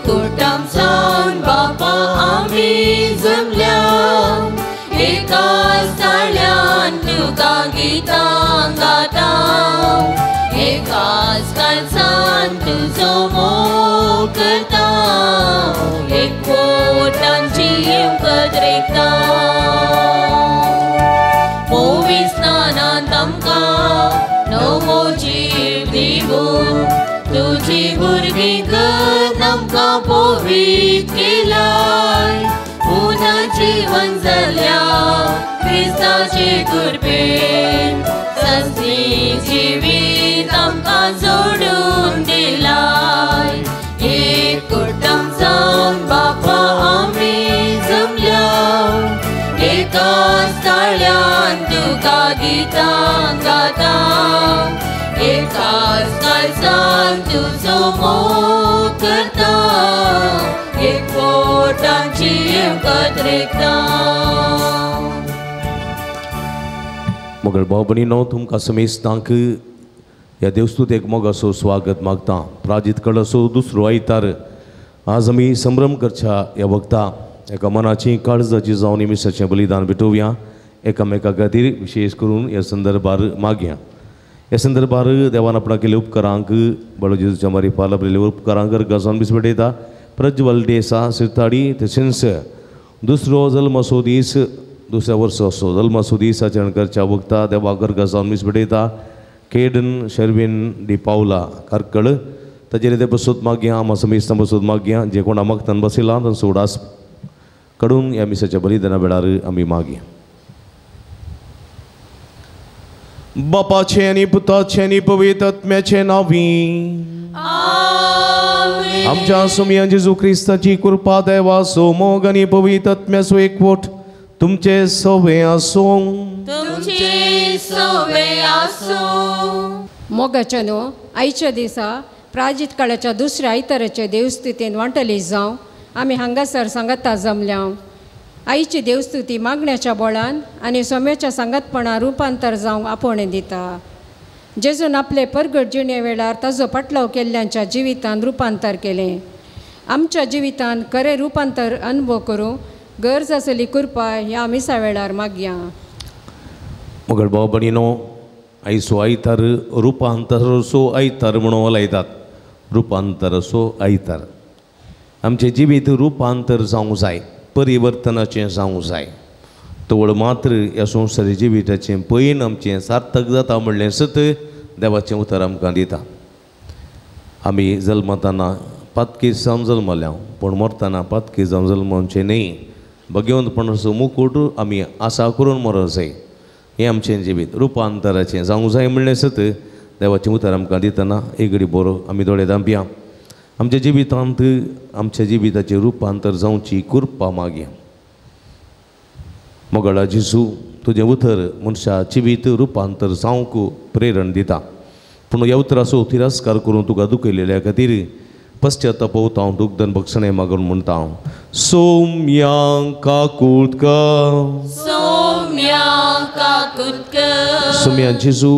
कुटुंब जावन बापा आमी जमल्या एकाच ताळ्यान तुका गितां गाता एकाच काळजान तुजो मोग करता एकवटान जीव रेखता मोवी स्नानांत आमकां नवो जीव दिवू तुजी भुरगीं कर आमकां पवित्र केलाय पुनर्जीवन जाल्या क्रिस्ताचे कृपेन सस्ती जिवीत आमकां जोडून दिलाय एक कुटुंब जावन बापा आमी जमल्या एकाच ताळ्यान तुका गितां गाता एकाच काळजान तुजो मोग करता एकवटान जीव रेखता मोगळ भाव भयणीनो तुमकां समेस्तांक ह्या देवस्तुतेक मोगाचो स्वागत मागता प्राजीत कळसो दुसरो आयतार आज आमी संभ्रम करच्या ह्या वखदा एका मनाची काळजाची जावन निमिसाचें बलिदान भेटोवया एकामेका खातीर विशेष करून ह्या संदर्भार मागया ह्या संदर्भार देवान आपणा केले उपकारांक बळो जेजूच्या मारी पालपलेले उपकारांक गजावन बिस भेटयता प्रज्वल देसा सिरताडी तशेंच दुसरो जल्मसो दीस दुसऱ्या वर्साचो जल्मसो दीस आचरण करच्या वखदा देवाकर गजावन मिस भेटयता केडन शेर्विन डी पावला कारकळ ताजेर ते बसत मागया आम समेस्तां बसत मागया जे कोण मागतान बसयला तांचो उडास कडून ह्या मिसाच्या बलिदाना वेळार आमी मागया बापाचे आनी पुताचे आनी पवित्र आत्म्याचे नांवी आमच्या सुमया जेजू क्रिस्ताची कृपा देवाचो मोग आनी पवित्र आत्म्याचो एकवट तुमचे सवे आसूं मोगाच्या न्हू आयच्या दिसा प्राजीत काळाच्या दुसऱ्या आयताराचे देवस्तुतेन वांटली जावं आमी हांगासर सांगाता जमल्या आईची देवस्तुती मागण्याच्या बोळान आनी सोम्याच्या सांगातपणा रुपांतर जावंक आपोवणें दिता जेजून आपले परगट जिणे वेळार ताजो पाटलाव केल्ल्यांच्या जिवितान रुपांतर केलें आमच्या जिवितान खरें रुपांतर अनुभव करूं गरज आसली कृपा ह्या मिसा वेळार मागया मोगळ भाव भयणीनो आयचो आयतार रुपांतरसो आयतार म्हणून लायतात रुपांतरसो आयतार आमचें जिवीत रुपांतर जावंक जाय परिवर्तनाचें जावंक जाय तवळ मात्र ह्या संवसारी जिविताचें पैन आमचें सार्थक जाता म्हणलें सत देवाचें उतर आमकां दिता आमी जल्मतना पातकी जावन जल्मल्या पूण मरतना पातकी जावन जल्मचें न्ही भगवंतपणाचो मुकूट आमी आसा करून मरत जाय हें आमचें जिवीत रुपांतराचें जावंक जाय म्हणलें सत देवाचें उतर आमकां दितना एक घडी बरो आमी दोळे धांपया आमच्या जिवितांत आमच्या जिविताचें रुपांतर जावची कृपा मागया मोगळा जेजू तुजें उतर मनशा जिवीत रुपांतर जावंक प्रेरण दिता पूण ह्या उतराचो तिरस्कार करून तुका दुखयलेल्या खातीर पश्चातापवता हांव दुखदन भक्षणे मागून म्हणटा हांव सोम्या सोम्या जेजू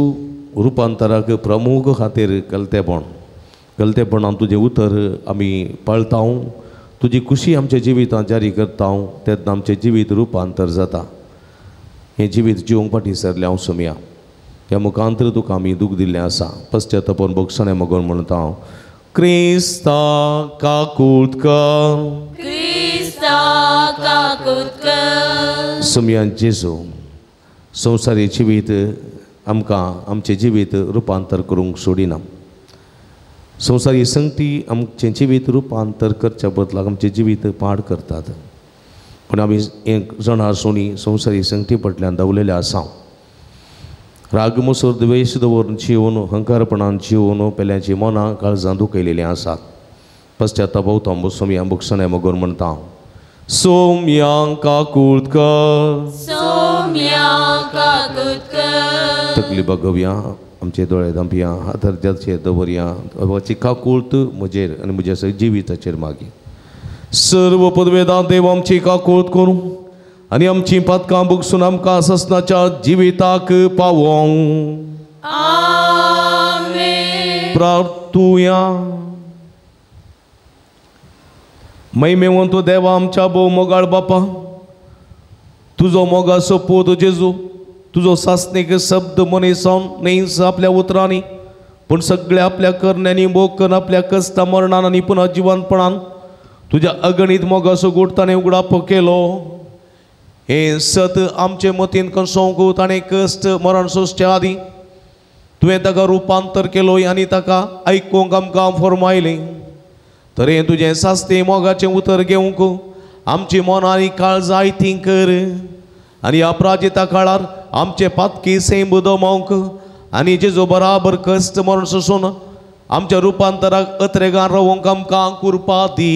रुपांतराक प्रमुख खातीर गलतेपणान तुजें उतर आमी पाळटा तुजी खुशी आमच्या जिवितांत जारी करता तेन्ना आमचें जिवीत रुपांतर जाता हें जिवीत जिवंक फाटीं सरलें हांव सोम्या ह्या मुखांतर तुका आमी दूख दिल्लें आसा पश्चातापोवन भक्षणे मागून म्हणटा हांव क्रिस्ता काकुतकर सोम्या जेजू संवसारी जिवीत आमकां आमचें जिवीत रुपांतर करूंक सोडिना संवसारी संगती आमचें जिवीत रुपांतर करच्या बदलाक आमचें जिवीत पाड करतात पूण आमी एक जणार सोणी संवसारी संगती फाटल्यान दावलेले आसा राग मोसोर द्वेश दवरून जिवन हंकारपणान जिवन पेल्याची मनां काळजां दुखयलेलीं आसात पश्चातापवता सोम्या भक्षणे मागून म्हणटा सोम्या काकुतकर तकली बगवया आमचे दोळे धांपया हातार देवाचेर दवरया देवाची काकुळट म्हजेर आनी म्हज्या सगळ्या जिविताचेर मागी सर्व पदवेदां देव आमची काकुळट करूं आनी आमची पातकां भोगसून आमकां ससनाच्या जिविताक पावोंक आमेन प्रार्थुया महिमेवंतो देवा आमच्या भोव मोगाळ बापा, तुझो मोगाचो पोत जेजू, तुझो सासणीक शब्द मनयसावन नेस आपल्या उतरांनी पण सगळ्या आपल्या करण्यांनी मोकन आपल्या कष्टा मरणान आनी पुन्हा जिवंतपणान तुझ्या अगणित मोगाचो गोडताणे उगडाप केलो. हे सत आमचे मतीन कसोंक ताणें कश्ट मरण सोंसच्या आदी तुवें ताका रुपांतर केलो आनी ताका आयकूंक आमकां फरमायलें. तर हे तुजें सास्ते मोगाचें उतर घेवंक आमची मनां आनी काळजां आयतीं कर आनी ह्या प्राजिता काळार आमचे पातकी सैम दमावंक आनी जेजो बराबर कश्ट मरण सोंसून आमच्या रुपांतराक अत्रेगान रावंक आमकां कृपा दी.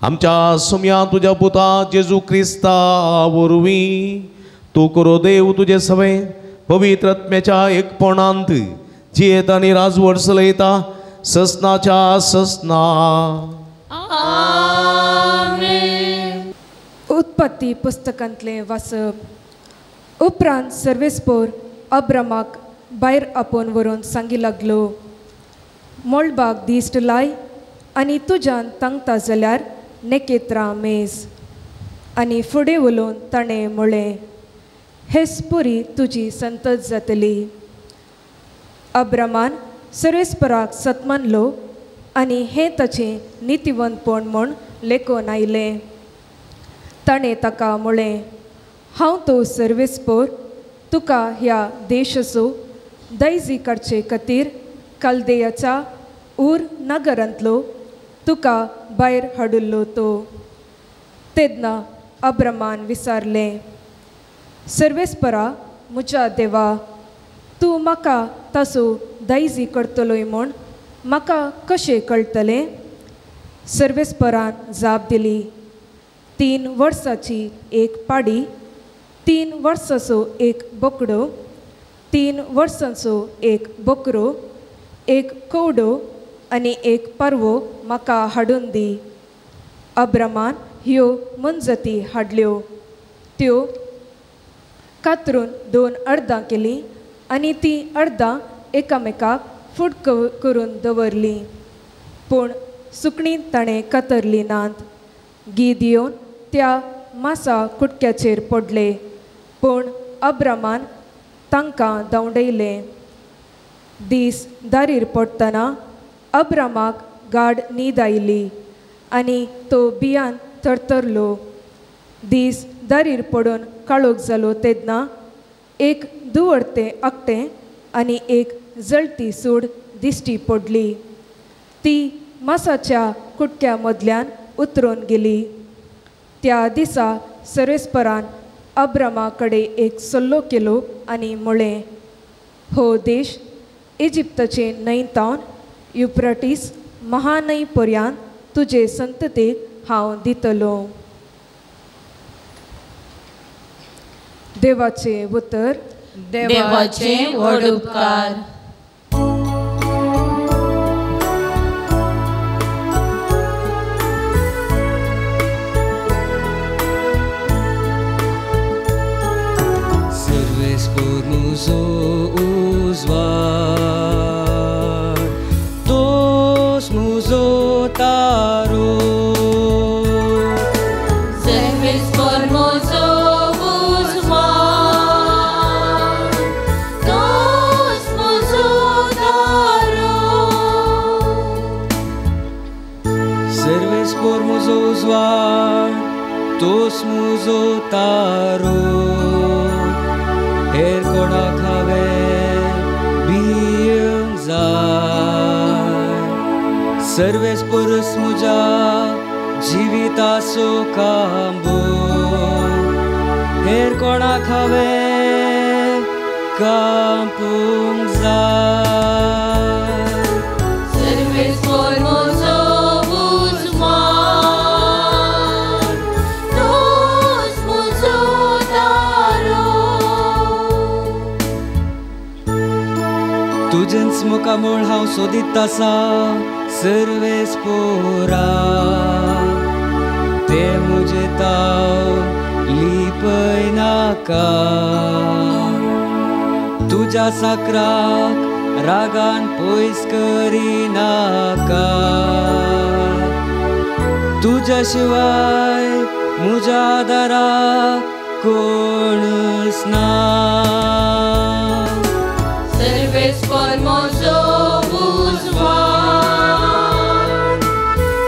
आमच्या सुम्या तुज्या पुता जेजू क्रिस्ता वरवीं तूं करो देव तुजे सवे पवित्र आत्म्याच्या एकपणांत जियेता आनी राजवट चलयता ससनाच्या ससना. आमेन. उत्पत्ती पुस्तकांतलें वाचप. उपरांत सर्वेस्पोर अब्रामाक भायर आपोवन व्हरून सांगी लागलो, मोळबाग दिश्ट लाय आनी तुज्यान तांगता जाल्यार नेकेत्रां मेज. आनी फुडें उलोवन ताणें म्हळें, हेस्पुरी तुजी संतत जातली. अब्रामान सर्वेस्पराक सत मानलो आनी हें ताचें नितिवंतपण म्हूण लेखून आयलें. ताणें ताका म्हळें, हांव तो सर्वेस्पोर तुका ह्या देशाचो दैजी काडचे खातीर कल्देयाच्या ऊर नगरांतलो तुका भायर हाडिल्लो तो. तेन्ना अब्रामान विचारलें, सर्वेस्परा म्हज्या देवा, तूं म्हाका ताचो दैजी करतलोय म्हूण म्हाका कशें कळटलें? सर्वेस्परान जाप दिली, 3 वर्साची एक पाडी, 3 वर्साचो एक बोकडो, 3 वर्सांचो एक बोकरो, एक कवडो आनी एक पारवो म्हाका हाडून दी. अब्रामान ह्यो मनजती हाडल्यो. त्यो कातरून 2 अर्दां केलीं आनी तीं अर्दां एकामेकाक फूट करून दवरलीं. पूण सुकणीं ताणें कातरलीं नात. गीद येवन त्या मासा कुटक्याचेर पडले, पूण अब्रामान तांकां धांवडयलें. दीस दारीर पडटना अब्रामाक गाड न्हीद आयली आनी तो भियान थरथरलो. दीस दारीर पडून काळोख जालो तेन्ना एक दुवरतें आकटें आनी एक जळती सूड दिश्टी पडली. ती मासाच्या कुटक्या मदल्यान उतरून गेली. त्या दिसा सर्वेस्परान अब्रामा कडेन एक सल्लो केलो आनी म्हळें, हो देश इजिप्ताचे न्हंयतावन युफ्राटीस महान्हंय पर्यंत तुजे संततेक हांव दितलो. देवाचे उतर. देवाचे व्हड उपकार. Servesc-por nos uzvar, tos nos otaro. Servesc-por mozo uzvar, tos mozo daro. Servesc-por nos uzvar, tos nos otaro. Her koda khave biyang zay. Servesc-por smuja जीविताचो कांबो. हेर कोणा खावे कांपूंक जाय. Servesc-por mozo uzvar, tos mozo daro. तुजेंच मुखामोळ हांव सोदीत आसा सर्वेस्पोरा. ते मुजे ताव लिपय नाका. तुज्या साकराक रागान पयस करी नाका. तुझ्या शिवाय मुझ्या दाराक कोणच ना. सर्वेस्वर म्हजो उजवाड,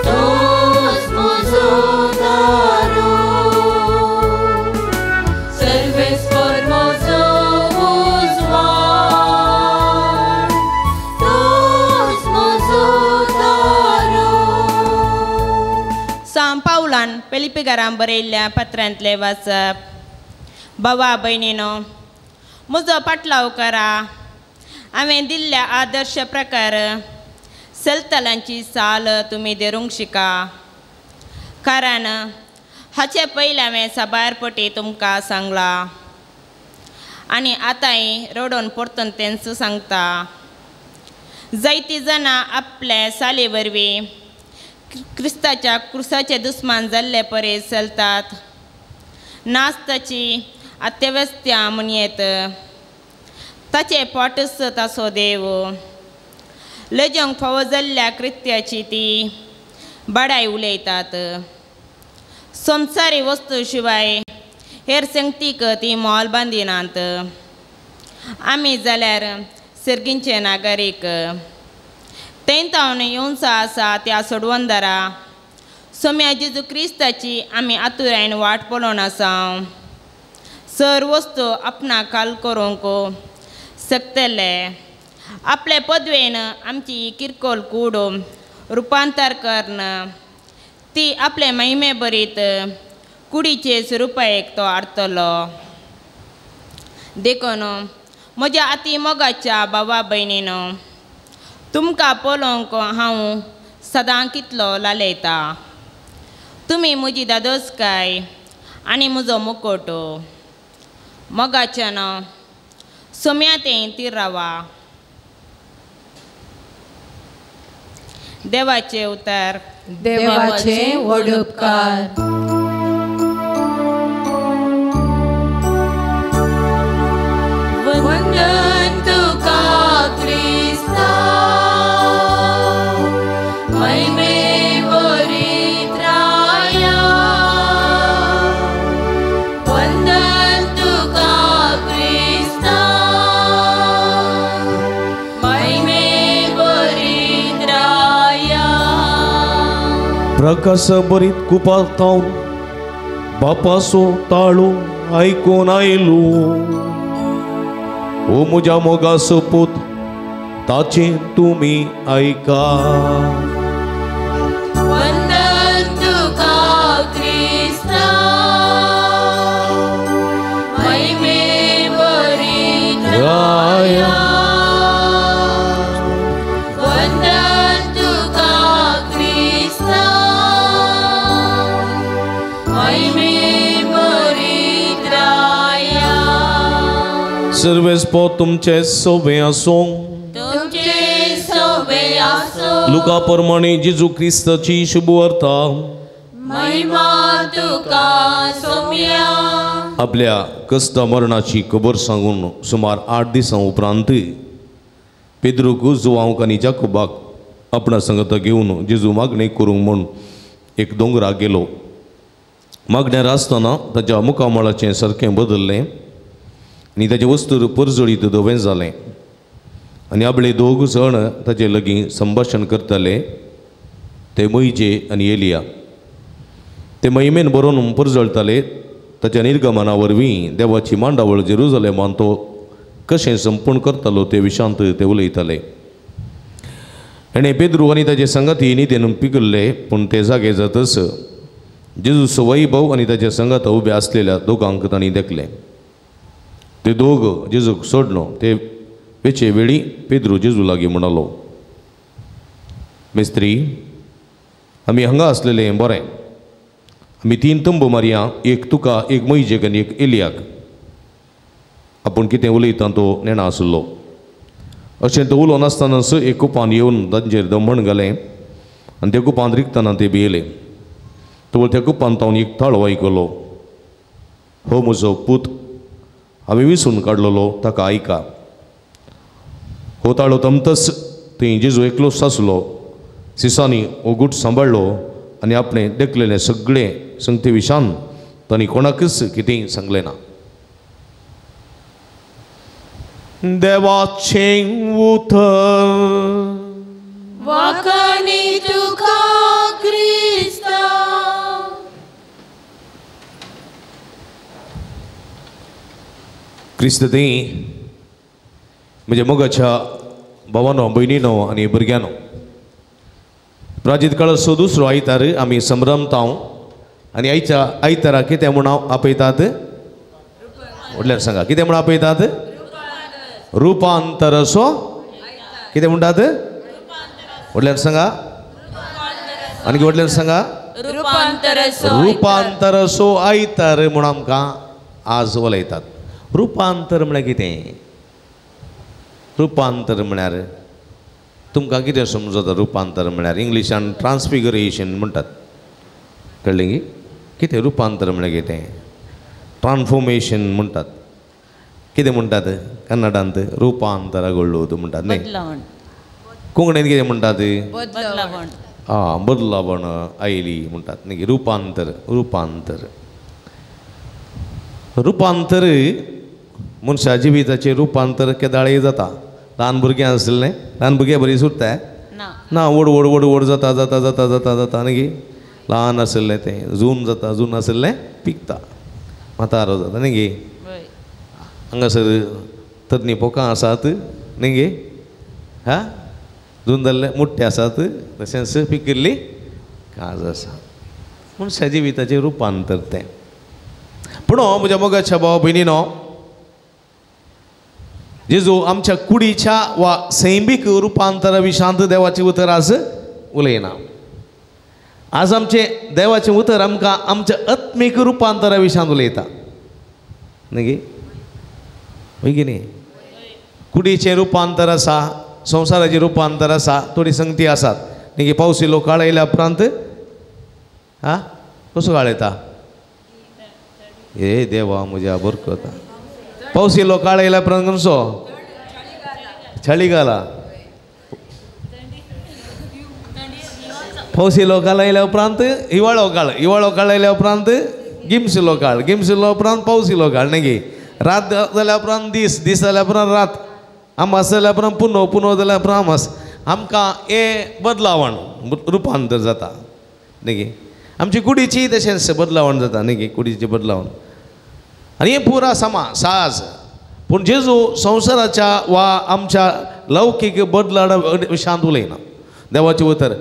तोच म्हजो दारो. सर्वेस्वर म्हजो उजवाड, तोच म्हजो दारो. सांत पावलान पिलिपिकारांक बरयल्ल्या पत्रांतले वाचप. भावा भयणीनो, म्हजो पाटलाव करा. हांवें दिल्ल्या आदर्श प्रकार चलतलांची साल तुमी धरूंक शिका. कारण हाचे पयलीं हांवें सबारपटी तुमकां सांगलां आनी आतांय रडोवन परतून तेंच सांगता. जायतीं जाणां आपले साले वरवीं क्रिस्ताच्या क्रुसाचे दुस्मान जाल्ले परेस चलतात. नास्ताची अत्यवस्था म्हणयेत. ताचे पोटस तासो देव. लजोंक फावो जाल्ल्या कृत्याची ती बडाय उलयतात. संवसारी वस्तू शिवाय हेर संगतीक ती मोल बांदिनात. आमी जाल्यार सर्गींचे नागरीक. तेंतावन येवंचो आसा त्या सोडवून धरा. सोम्या जेजू क्रिस्ताची आमी आतुरायन वाट पळोवन आसा. सर वस्तू आपणाक काल करूंक शकतले. आपले पदवेन आमची किरकोळ कूड रुपांतर करून ती आपले महिमे बरीत कुडीचे स्वरुपायेक तो हाडटलो. देखून म्हज्या अति मोगाच्या भावा भयणीनो, तुमकां पळोवंक हांव सदां कितलो लालयता. तुमी म्हजी दादोसकाय आनी म्हजो मुकोट. मोगाच्यान सोम्यातें ती रावा. देवाचे उतर. देवाचे व्हड उपकार. वंदन तुका क्रिस्ता, महिमे बरीत राया. वंदन तुका क्रिस्ता, महिमे बरीत राया. प्रकाश बरीत कुपातावन बापासो ताळो आयकोन आयलो. ओ म्हज्या मोगासो पूत, ताचे तुमी ऐका. वंदन तुका क्रिस्ता, महिमे बरीत राया. वंदन तुका क्रिस्ता, महिमे बरीत राया. सर्वेस्पो तुमचे सोबे आसूं. तुमचे सोबे आसूं. लुका प्रमाणे जेजू क्रिस्ताची शुभ वार्ता. महिमा तुका सोम्या. आपल्या कस्ता मरणाची खबर सांगून सुमार 8 दिसां उपरांत पेद्रूक जुवांक आनी जाकोबाक आपणा संगत घेवन जेजू मागणी करूंक म्हूण एक दोंगराक गेलो. मागण्यार आसतना ताच्या मुखामळाचें सारकें बदल्लें आनी ताचे वस्तूर परजळीत धवें जालें. आनी आपले दोग जण ताचे लागीं संभाशण करताले. ते मोइजे आनी एलिया. ते महिमेन बरोवन परजळताले. ताच्या निर्गमना वरवीं देवाची मांडावळ जेरुजलेमान तो कशें संपूर्ण करतालो ते विशांत ते उलयताले. हेणें पेद्रू आनी ताचे संगाती न्हिदेन पिकल्ले. पूण ते जागे जातच जेजूचो वैभव आनी ताच्या संगाता उबे आसलेल्या दोगांक तांणी देखले. ते दोग जेजूक सोडलो. ते वेचे वेळी पेद्रू जेजू लागीं म्हणलो, मेस्त्री, आमी हांगा आसलेले बरें. आमी 3 तंब मारया, एक तुका, एक मोइजेक आनी एक एलियाक. आपूण कितें उलयता तो नेणा आसलो. अशें तो उलोवन आसतनाच एक कुपान येवन तांचेर दमण घालें आनी त्या कुपान रिगतना ते भियेले. तो त्या कुपान तावन एक ताळो आयकलो. हो म्हजो पूत, हांवें विसरून काडलेलो, ताका आयका. हो ताळो तमतस थंय जेजू एकलोच आसलो. सिसांनी हो गूट सांबाळ्ळो आनी आपणें देखलेलें सगळें संगते विशान तांणी कोणाकच कितेंय सांगलें ना. देवाचें उतर वाखाणी तुका क्रिस्ता. क्रिस्त ती म्हणजे मोगाच्या भावानो भयणीनो आनी भुरग्यांनो, प्राजीत काळाचो दुसरो आयतार आमी संभ्रमतांव आनी आयच्या आयतारा कितें म्हूण आपयतात? म्हटल्यार सांगा कितें म्हूण आपयतात? रुपांतरसो कितें म्हणटात? म्हटल्यार सांगा आनी म्हटल्यार सांगा रुपांतरसो आयतार म्हूण आमकां आज उलयतात. रुपांतर म्हळ्यार कितें? रुपांतर म्हळ्यार तुमकां कितें समजता? रुपांतर म्हळ्यार इंग्लिशान ट्रान्सफिगरेशन म्हणटात, कळ्ळें की? कितें रुपांतर म्हळ्यार कितें? ट्रान्सफॉर्मेशन म्हणटात. कितें म्हणटात कन्नडांत? रुपांतरगొಳ್ಳोದು म्हणटात न्ही. कोंकणीन कितें म्हणटात? बदलावण आयली म्हणटात न्ही. रुपांतर. रुपांतर रुपांतर मनशा जिविताचें रुपांतर केदाळे जाता. ल्हान भुरगें आसलें, ल्हान भुरगें बरी सुट्टा ना, व्हड व्हड व्हड व्हड जाता जाता जाता जाता जाता न्ही. ल्हान आसलें तें जून जाता, जून आसलें पिकता, म्हातारो जाता न्ही. हांगासर तज्ञ पोकां आसात न्ही. जून जाल्ले मुट्टे आसात, तशेंच पिकिल्ली काज आसा. मनशा जिविताचें रुपांतर तें. पूण म्हज्या मोगाच्या भाव भयणीनो, जेजू आमच्या कुडीच्या वा सैमीक रुपांतरा विशांत देवाचें उतर आज उलयना. आज आमचें देवाचें उतर आमकां आमच्या आत्मीक रुपांतरा विशांत उलयता न्ही. वय की न्ही? कुडीचें रुपांतर आसा, संवसाराचें रुपांतर आसा. थोडी संगती आसात न्ही. पावस इल्लो काळ येयल्या उपरांत कसो काळ येता? हे देवा म्हज्या बरकत. पावस इल्लो काळ येयल्या उपरांत कसो? चळीगाला. पावस इल्लो काळ येयल्या उपरांत हिवाळो काळ. हिवाळो काळ येयल्या उपरांत गिम्स इल्लो काळ. गिम्स इल्लो उपरांत पावस इल्लो काळ न्ही. रात जाल्या उपरांत दीस. दीस जाल्या उपरांत रात. अमास जाल्या उपरांत पुनो. पुनो जाल्या उपरांत अमास. आमकां हे बदलावण रुपांतर जाता न्ही. आमची कुडीची तशेंच बदलावण जाता न्ही. कुडीची बदलावण आनी हें पुरा साज. पूण जेजू संवसाराच्या वा आमच्या लौकीक बदलावणा विशांत उलयना. देवाचें उतर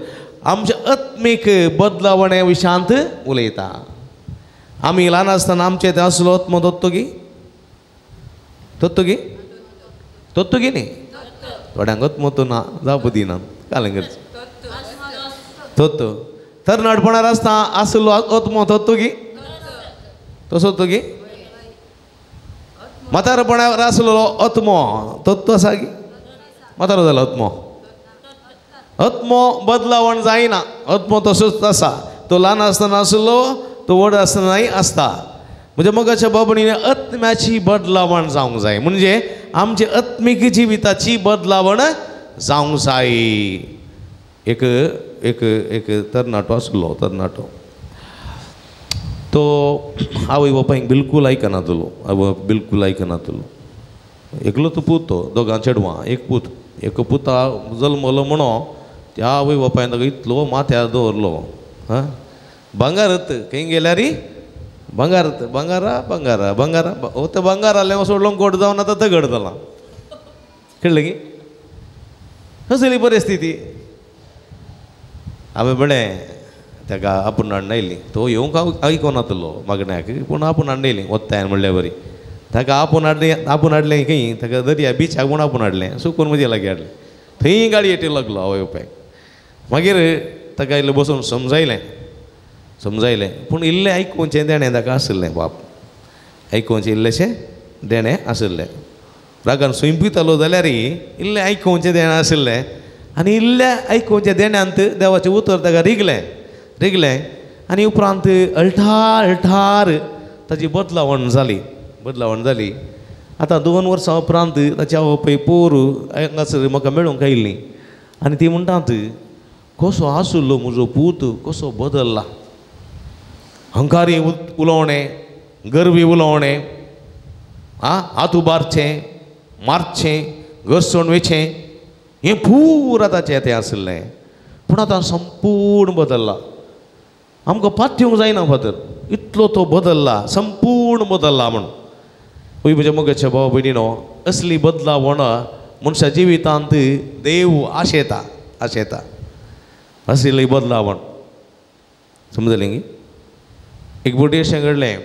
आमच्या आत्मीक बदलावणे विशांत उलयता. आमी ल्हान आसतना आमचें तें आसलो आत्मो तोत्तोगी. तोत्तोगी तोत्तोगी न्ही. थोड्यांक आत्मो तो ना जावप दिना कालंगरची तोत्तो. तरणाटपणार आसता आसलो आत्मो तोत्तोगी. तसो तोगी. म्हातारपणावर आसलो आत्मो तोत्तो आसा गी. म्हातारो जालो आत्मो. आत्मो बदलावण जायना. आत्मो तसोच आसा. तो ल्हान आसतना आसलो, तो व्हड आसतनाय आसता. म्हणजे मोगाच्या बाबणीन आत्म्याची बदलावण जावंक जाय. म्हणजे आमचे आत्मीक जिविताची बदलावण जावंक जाय. एक एक एक तरणाटो आसलो. तरणाटो तो आवय बापायक बिलकूल आयकनातलो. आवय बिलकूल आयकनातलो. एकलो तो पूत. तो दोगां चेडवां. एक पूत. एक पुता जल्मलो म्हणो त्या आवय बापायन ताका इतलो माथ्यार दवरलो. भांगारत खंय गेल्यार भांगारत. भांगारा भांगारा भांगारा. हो ते भांगार जालें सोडलो गोड जावन आतां तगड जालां. कळ्ळें की? कसली परिस्थिती. हांवें बरें ताका आपूण हाडून तो येवंक आयकोनातलो मागण्याक. पूण आपूण हाडून वत्ताय म्हणल्यार बरी. ताका आपूण हाडलें खंय ताका दर्या बिचाक म्हूण आपूण हाडलें. सुकून म्हजे लागीं हाडलें. थंय गाडये येटी लागलो आवय बापायक. मागीर ताका इल्लें बसून समजायलें. पूण इल्लें आयकुचें देणें ताका आसलें. बाप आयकुचें इल्लेशें देणें आसलें. रागान सुंपितालो जाल्यार इल्लें आयकुचें देणें आसलें. आनी इल्ल्या आयकुचें देण्यांत देवाचें उतर ताका रिगलें आनी उपरांत अळठार ताची बदलावण जाली. आतां 2 वर्सां उपरांत ताची आवय पोर हांगासर म्हाका मेळूंक आयिल्ली. आनी ती म्हणटात कसो आसुल्लो म्हजो पूत कसो बदलला. हंकारी उलोवणें, गरवी उलोवणें, हात उबारचें, मारचें, घसोवन वेचें, हें पुरा ताचें येतें आसलें. पूण आतां संपूर्ण बदलला. आमकां पात्यूंक जायना फादर, इतलो तो बदलला, संपूर्ण बदलला म्हण. पळय म्हज्या मोगाच्या भाव भयणीनो, असली बदलावणां मनशा जिवितांत देव आशेता. असली बदलावण समजलें गी. एक बडी अशें घडलें,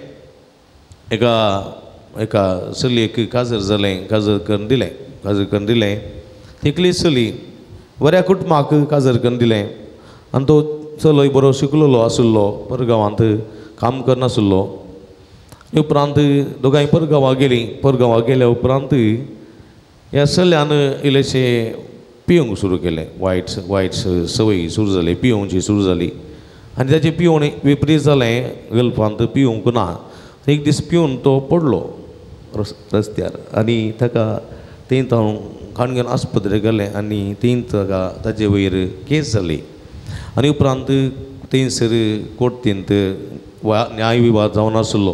एका चलयेक काजर जालें, काजर करून दिलें. तिकली चली बऱ्या कुटुंबाक काजर करून दिलें. आनी तो चलोय बरो शिकलेलो आसुल्लो, परगांवांत काम करनासुल्लो. उपरांत दोगांय परगांवां गेल्या उपरांत ह्या चल्यान इल्लेशें पिवंक सुरू केलें. वायट संवय सुरू जाली, पिवोवची सुरू जाली. आनी ताचें पिवण विपरीत जालें. गल्फांत पिवंक ना. एक दीस पिवन तो पडलो रस्त्यार आनी ताका थंय खाण घेवन आस्पत्रेक गेलें. आनी थंय ताचे वयर केस जाली. आनी उपरांत थंयसर कोर्टींत न्याय विवाद जावन आसलो.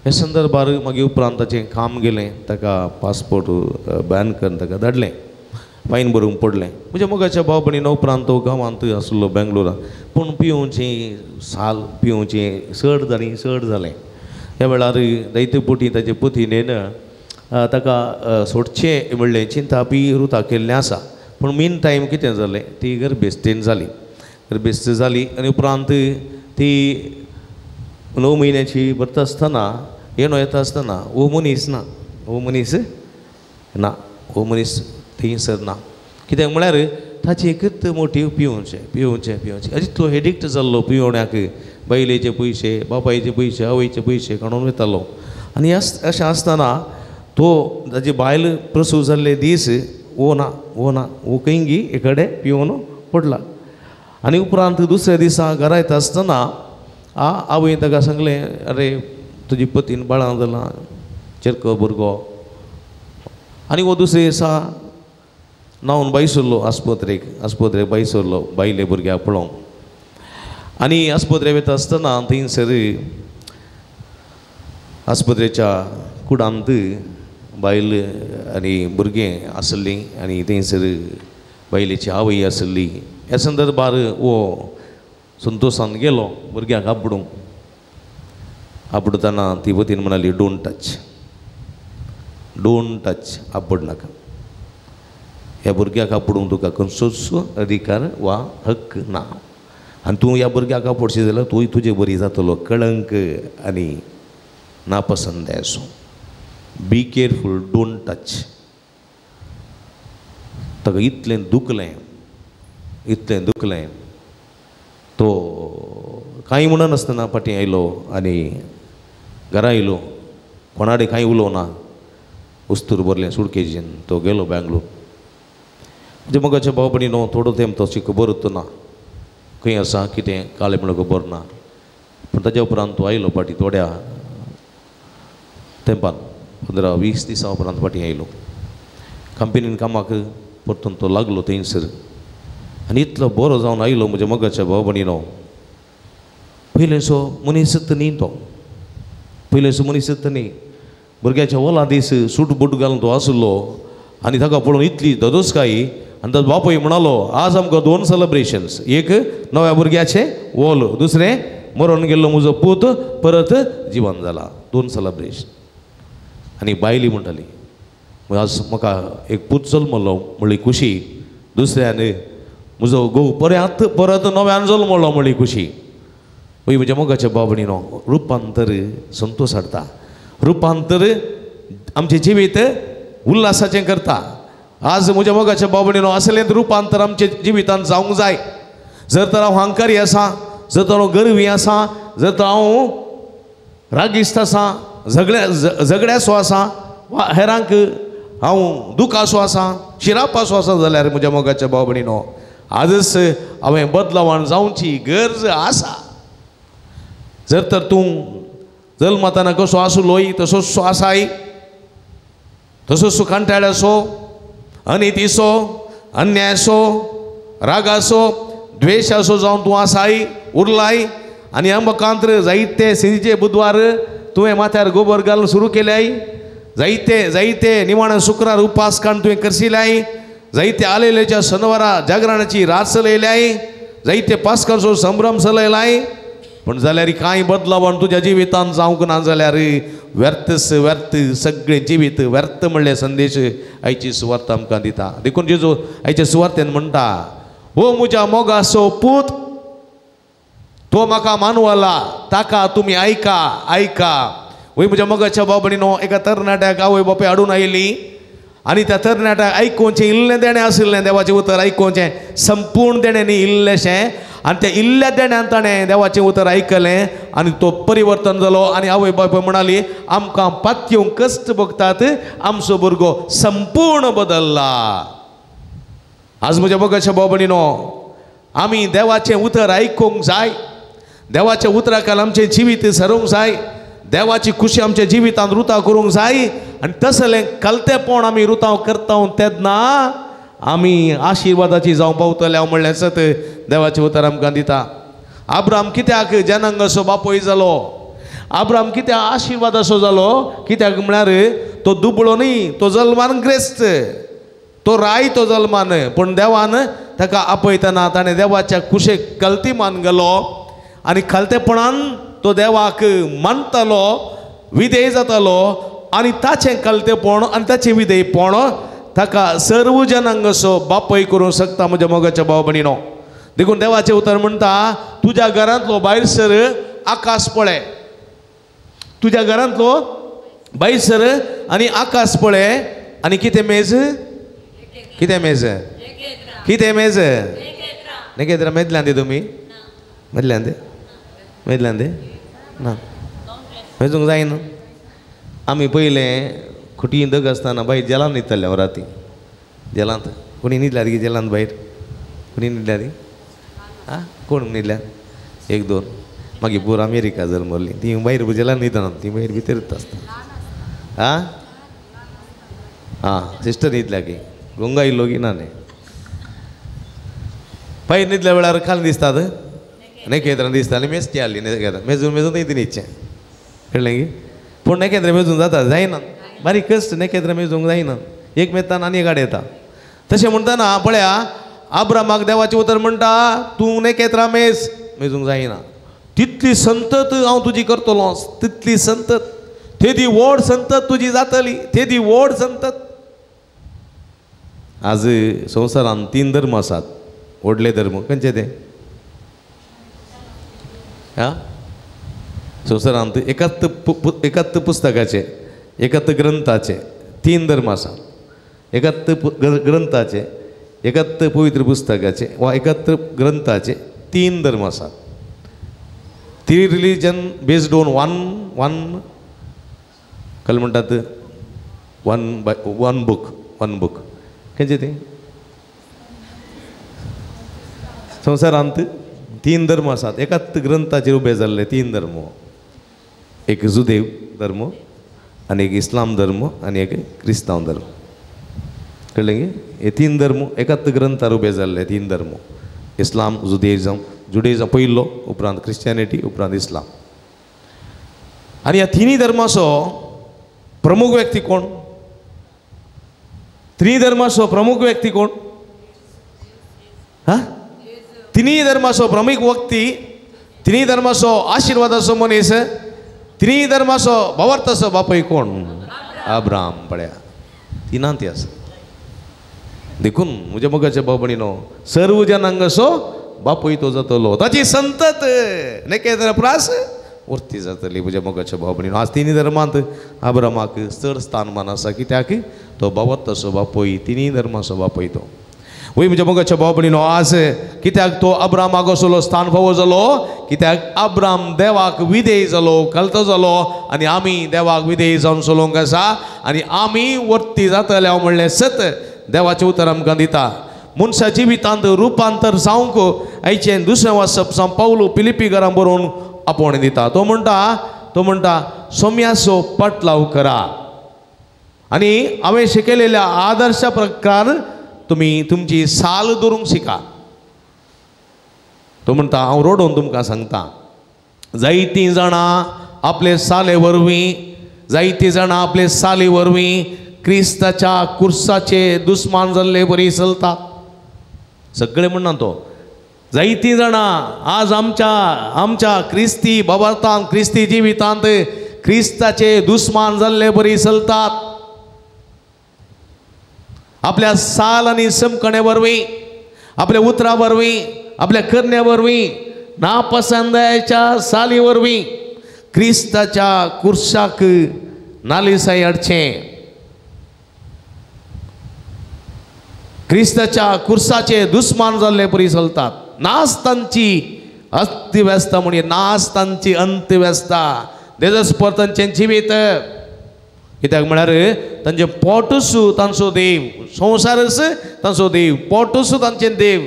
हे संदर्भार मागीर उपरांत ताचें काम गेलें. ताका पासपोर्ट बॅन करून ताका धाडलें. फायन भरूंक पडलें. म्हज्या मोगाच्या भाव भयणीन उपरांत तो गांवांत आसलो बेंगलोरांत. पूण पिवोवचें चड जालें. ह्या वेळार दैत्य पोटी ताचे पत्नीन ताका सोडचें म्हणलें चिंता बी रुता केल्लें आसा. पूण मेन टायम कितें जालें, ती गर्भेस्तीन जाली. आनी उपरांत ती 9 म्हयन्याची भरता आसतना येता आसतना हो मनीस थंयसर ना. कित्याक म्हळ्यार ताची एकच मोटीव पिवोवचें. इतलो एडिक्ट जाल्लो पिवण्याक. बायलेचे पयशे, बापायचे पयशे, आवयचे पयशे काडून वयतालो. आनी अशें आसतना तो ताची बायल प्रसूव जाल्ले दीस वो खंयगी एकडे पिवन पडला. आनी उपरांत दुसऱ्या दिसा घरा येता आसतना आवय ताका सांगलें, अरे तुजी पतीन बाळां जालां, चेरको भुरगो. आनी वो दुसरे दिसा न्हांवन बायसरलो आस्पत्रेक बायसरलो बायले भुरग्याक पळोवंक. आनी आस्पत्रेक वयता आसतना थंयसर आस्पत्रेच्या कुडांत बायल आनी भुरगें आसलीं. आनी थंयसर बायलेची आवय आसली. ह्या संदर्भार वो संतोशान गेलो भुरग्याक आपडतना ती पतीन म्हणाली, डोंट टच, आपड नाका. ह्या भुरग्याक आपडूंक तुका खंयचोच अधिकार वा हक्क ना. आनी तूं ह्या भुरग्याक आपडशी जाल्यार तूंय तुजे बरी जातलो. कळंक आनी नापसंद असो. बी केअरफूल, डोंट टच. ताका इतलें दुखलें तो कांय म्हणनासतना फाटीं आयलो आनी घरा येयलो. कोणाडे कांय उलोवना. उस्तूर भरलें सुडकेजीन तो गेलो बेंगलोर. म्हणजे मोगाच्या भाव भयणीनो, थोडो तेंप तो खबर उरना खंय आसा कितें कालें म्हणून खबर ना. पूण ताच्या उपरांत तो आयलो फाटीं थोड्या तेंपान 15-20 दिसां उपरांत फाटीं आयलो. कंपनीन कामाक परतून तो लागलो थंयसर. आनी इतलो बरो जावन आयलो म्हज्या मोगाच्या भाव भयणीनो. पयलेसो मनीसच न्ही. भुरग्याच्या ओला दीस सूट बूट घालून तो आसलो. आनी ताका पळोवन इतली धदोसकाय. आनी ताचो बापूय म्हणालो, आज आमकां 2 सेलिब्रेशन्स. एक नव्या भुरग्याचें ओल, दुसरें मरून गेल्लो म्हजो पूत परत जिवन जाला. 2 सेलिब्रेशन. आनी बायली म्हणटाली, आज म्हाका एक पूत जल्मलो म्हणली खुशी. दुसऱ्यान म्हजो घोव परत नव्यान जल्मलो म्हणली खुशी. पळय म्हज्या मोगाच्या भाव भयणीनो, रुपांतर संतोश हाडटा. रुपांतर आमचें जिवीत उल्हासाचें करता. आज म्हज्या मोगाच्या भाव भयणीनो, असलें रुपांतर आमच्या जिवितांत जावंक जाय. जर तर हांव हंकारी आसा, जर तर हांव गरवी आसा, जर तर हांव रागिस्त आसा, झगड्यासो आसा, वा हेरांक हांव दुखासो आसा, शिरापासो आसा जाल्यार म्हज्या मोगाच्या भाव भयणीनो, आजच हांवें बदलावण जावची गरज आसा. जर तर तूं जल्मताना कसो आसलोय तसोच आसाय, तसोच कंटाळ्यासो, अनितीसो, अन्यायसो, रागासो, द्वेष असो जावन तूं आसाय उरलाय आनी अंबकांत्र जायते सिंधीचे बुधवार तुवें माथ्यार गोबर घालून सुरू केल्याय जायते निमाण शुक्रार उपास काण तुवें करशिल्ल्याय जायते आलेलेच्या शनिवारा जागरणाची रात चलयल्याय जायते पास्काचो संभ्रम चलयलाय पण जाल्यार कांय बदलावण तुज्या जिवितांत जावंक ना जाल्यार व्यर्थ सगळें जिवीत व्यर्थ म्हणले संदेश आयची सुवार्थ आमकां दिता देखून जेजू आयच्या सुवार्थेन म्हणटा हो म्हज्या मोगाचो पूत तो म्हाका मानवला ताका तुमी ऐका वय म्हज्या मोगाच्या बाबडीनो एका तरणाट्याक आवय बापूय हाडून आयली आनी त्या तरणाट्याक आयकोवचें इल्लें देणें आशिल्लें देवाचें उतर आयकोवचें संपूर्ण देणें न्ही इल्लेशें आनी त्या इल्ल्या देण्यान ताणें देवाचें उतर आयकलें आनी तो परिवर्तन जालो आनी आवय बापूय म्हणाली आमकां पातयेवंक कश्ट भोगतात आमचो भुरगो संपूर्ण बदलला आज म्हज्या मोगाच्या बाबडीनो आमी देवाचें उतर आयकूंक जाय देवाच्या उतराखाल आमचें जिवीत सरूंक जाय देवाची खुशी आमच्या जिवितांत रुताव करूंक जाय आनी तसलें कलतेपण आमी रुताव करता तेन्ना आमी आशिर्वादाची जावं पावतले हांव म्हणलें सत देवाचें उतर आमकां दिता अब्राम कित्याक जनांगाचो बापूय जालो अब्राम कित्याक आशिर्वादाचो जालो कित्याक म्हळ्यार तो दुबळो न्ही तो जल्मान ग्रेस्त तो राय तो जल्मान पूण देवान ताका आपयतना ताणें देवाच्या कुशेक कल्तीमान गेलो आनी खालतेपणान तो देवाक मानतालो विधेय जातालो आनी ताचें कल्तेपण आनी ताचें विधेयपण ताका सर्व जनांगाचो बापूय करूंक शकता म्हज्या मोगाच्या भाव भयणीनो देखून देवाचें उतर म्हणटा तुज्या घरांतलो भायर सर आकाश पळय तुज्या घरांतलो भायर सर आनी आकाश पळय आनी कितें मेज नेकेद्रा मेदल्यांदे तुमी मेदल्यांदे ना मेजूंक जायना आमी पयलें खुटी दग आसतना भायर जेलांत न्हिदताले हांव राती जेलांत कोणी न्हिदल्यात गी जेलांत भायर कोणी न्हिदल्यात आं कोण न्हिदल्यात एक दोन मागीर पोर अमेरिका जल्मली ती भायर जेलांत न्हिदना ती भायर भितरच आसता आं सिस्टर न्हिदल्या की गोंगा इल्लो की ना न्ही भायर न्हिदल्या वेळार खाली दिसतात नेकेद्रान दिसता आनी मेस्ती हाडली मेजून येता न्हिदचें कळ्ळें की पूण नेकेद्र मेजून जाता जायना बारीक कश्ट नेकेद्र मेजूंक जायना एक मेत्तान आनी एक आड येता तशें म्हणटना पळया अब्रामाक देवाचें उतर म्हणटा तूं नेकेद्रा मेजूंक जायना तितली संतत हांव तुजी करतलो तितली संतत तेदी व्हड संतत तुजी जातली तेदी व्हड संतत आज संवसारांत 3 धर्म आसात व्हडले धर्म खंयचे ते संवसारांत एकात्त पुस्तकाचे एकात्त ग्रंथाचे 3 धर्म आसात एकात्त ग्रंथाचे एकात्त पवित्र पुस्तकाचे वा एकात्त ग्रंथाचे 3 धर्म आसात 3 रिलीजन बेस्ड ऑन वन कल म्हणटात वन बुक खंयचे ते संवसारांत 3 धर्म आसात एकात्त ग्रंथाचेर उबे जाल्ले 3 धर्म एक जुदेव धर्म आनी एक इस्लाम धर्म आनी एक क्रिस्तांव धर्म कळ्ळें गे हे 3 धर्म एकात्त ग्रंथार उबे जाल्ले 3 धर्म इस्लाम जुडेइजम पयलो उपरांत क्रिश्चियनिटी उपरांत इस्लाम आनी ह्या 3 धर्माचो प्रमुख व्यक्ती कोण 3 धर्माचो प्रमुख व्यक्ती कोण 3 धर्माचो प्रमुख व्यक्ती 3 धर्माचो आशिर्वादाचो मनीस 3 धर्माचो भावार्थाचो बापूय कोण अब्राम पळया 3 आसा देखून म्हज्या मोगाच्या भाव भयणीनो सर्व जनांगाचो बापूय तो जातलो ताची संतत नेकेद्र प्रास उरती जातली म्हज्या मोगाच्या भाव भयणीनो आज 3 धर्मांत अब्रामाक चड स्थानमान आसा कित्याक तो भावार्थाचो बापूय 3 धर्माचो बापूय तो वय म्हज्या मोगाच्या भाव भयणीनो आज कित्याक तो अब्रामाक असलो स्थान फावो जालो कित्याक अब्राम देवाक विधेय जालो कलतो जालो आनी आमी देवाक विधेय जावन चलोवंक आसा आनी आमी वर्ती जातले हांव म्हणलें सत देवाचें उतर आमकां दिता मनशा जिवितांत रुपांतर जावंक आयचें दुसरें वाचप जावं पावलो पिलिपी घरां बरोवन आपोवणें दिता तो म्हणटा सोम्याचो पटलाव करा आनी हांवें शिकयलेल्या आदर्शा प्रकार तुमी तुमची साल दवरूंक शिका तो म्हणटा हांव रोडोवन तुमकां सांगता, जायतीं जाणां आपले साले वरवीं, जायतीं जाणां आपले साली वरवीं क्रिस्ताच्या कुर्साचे दुस्मान जाल्ले बरी चलता. सगळे म्हणना तो, जायतीं जाणां आज आमच्या क्रिस्ती बाबार्थांत, क्रिस्ती जिवितांत क्रिस्ताचे दुस्मान जाल्ले बरी चलतात. आपल्या साल आनी समकणे वरवीं, आपल्या उतरा वरवीं, आपल्या करण्या वरवीं, नापसंदाच्या साली वरवीं क्रिस्ताच्या कुर्साक नालिसाय हाडचें. क्रिस्ताच्या कुर्साचे दुस्मान जाल्ले परी चलतात. नास्तांची अस्तिव्यस्ता म्हणजे नास्तांची अंतव्यस्ता देजस्पर तांचें जिवीत. कित्याक म्हळ्यार तांचें पोटूच तांचो देव, संवसारच तांचो देव, पोटूच तांचें देव.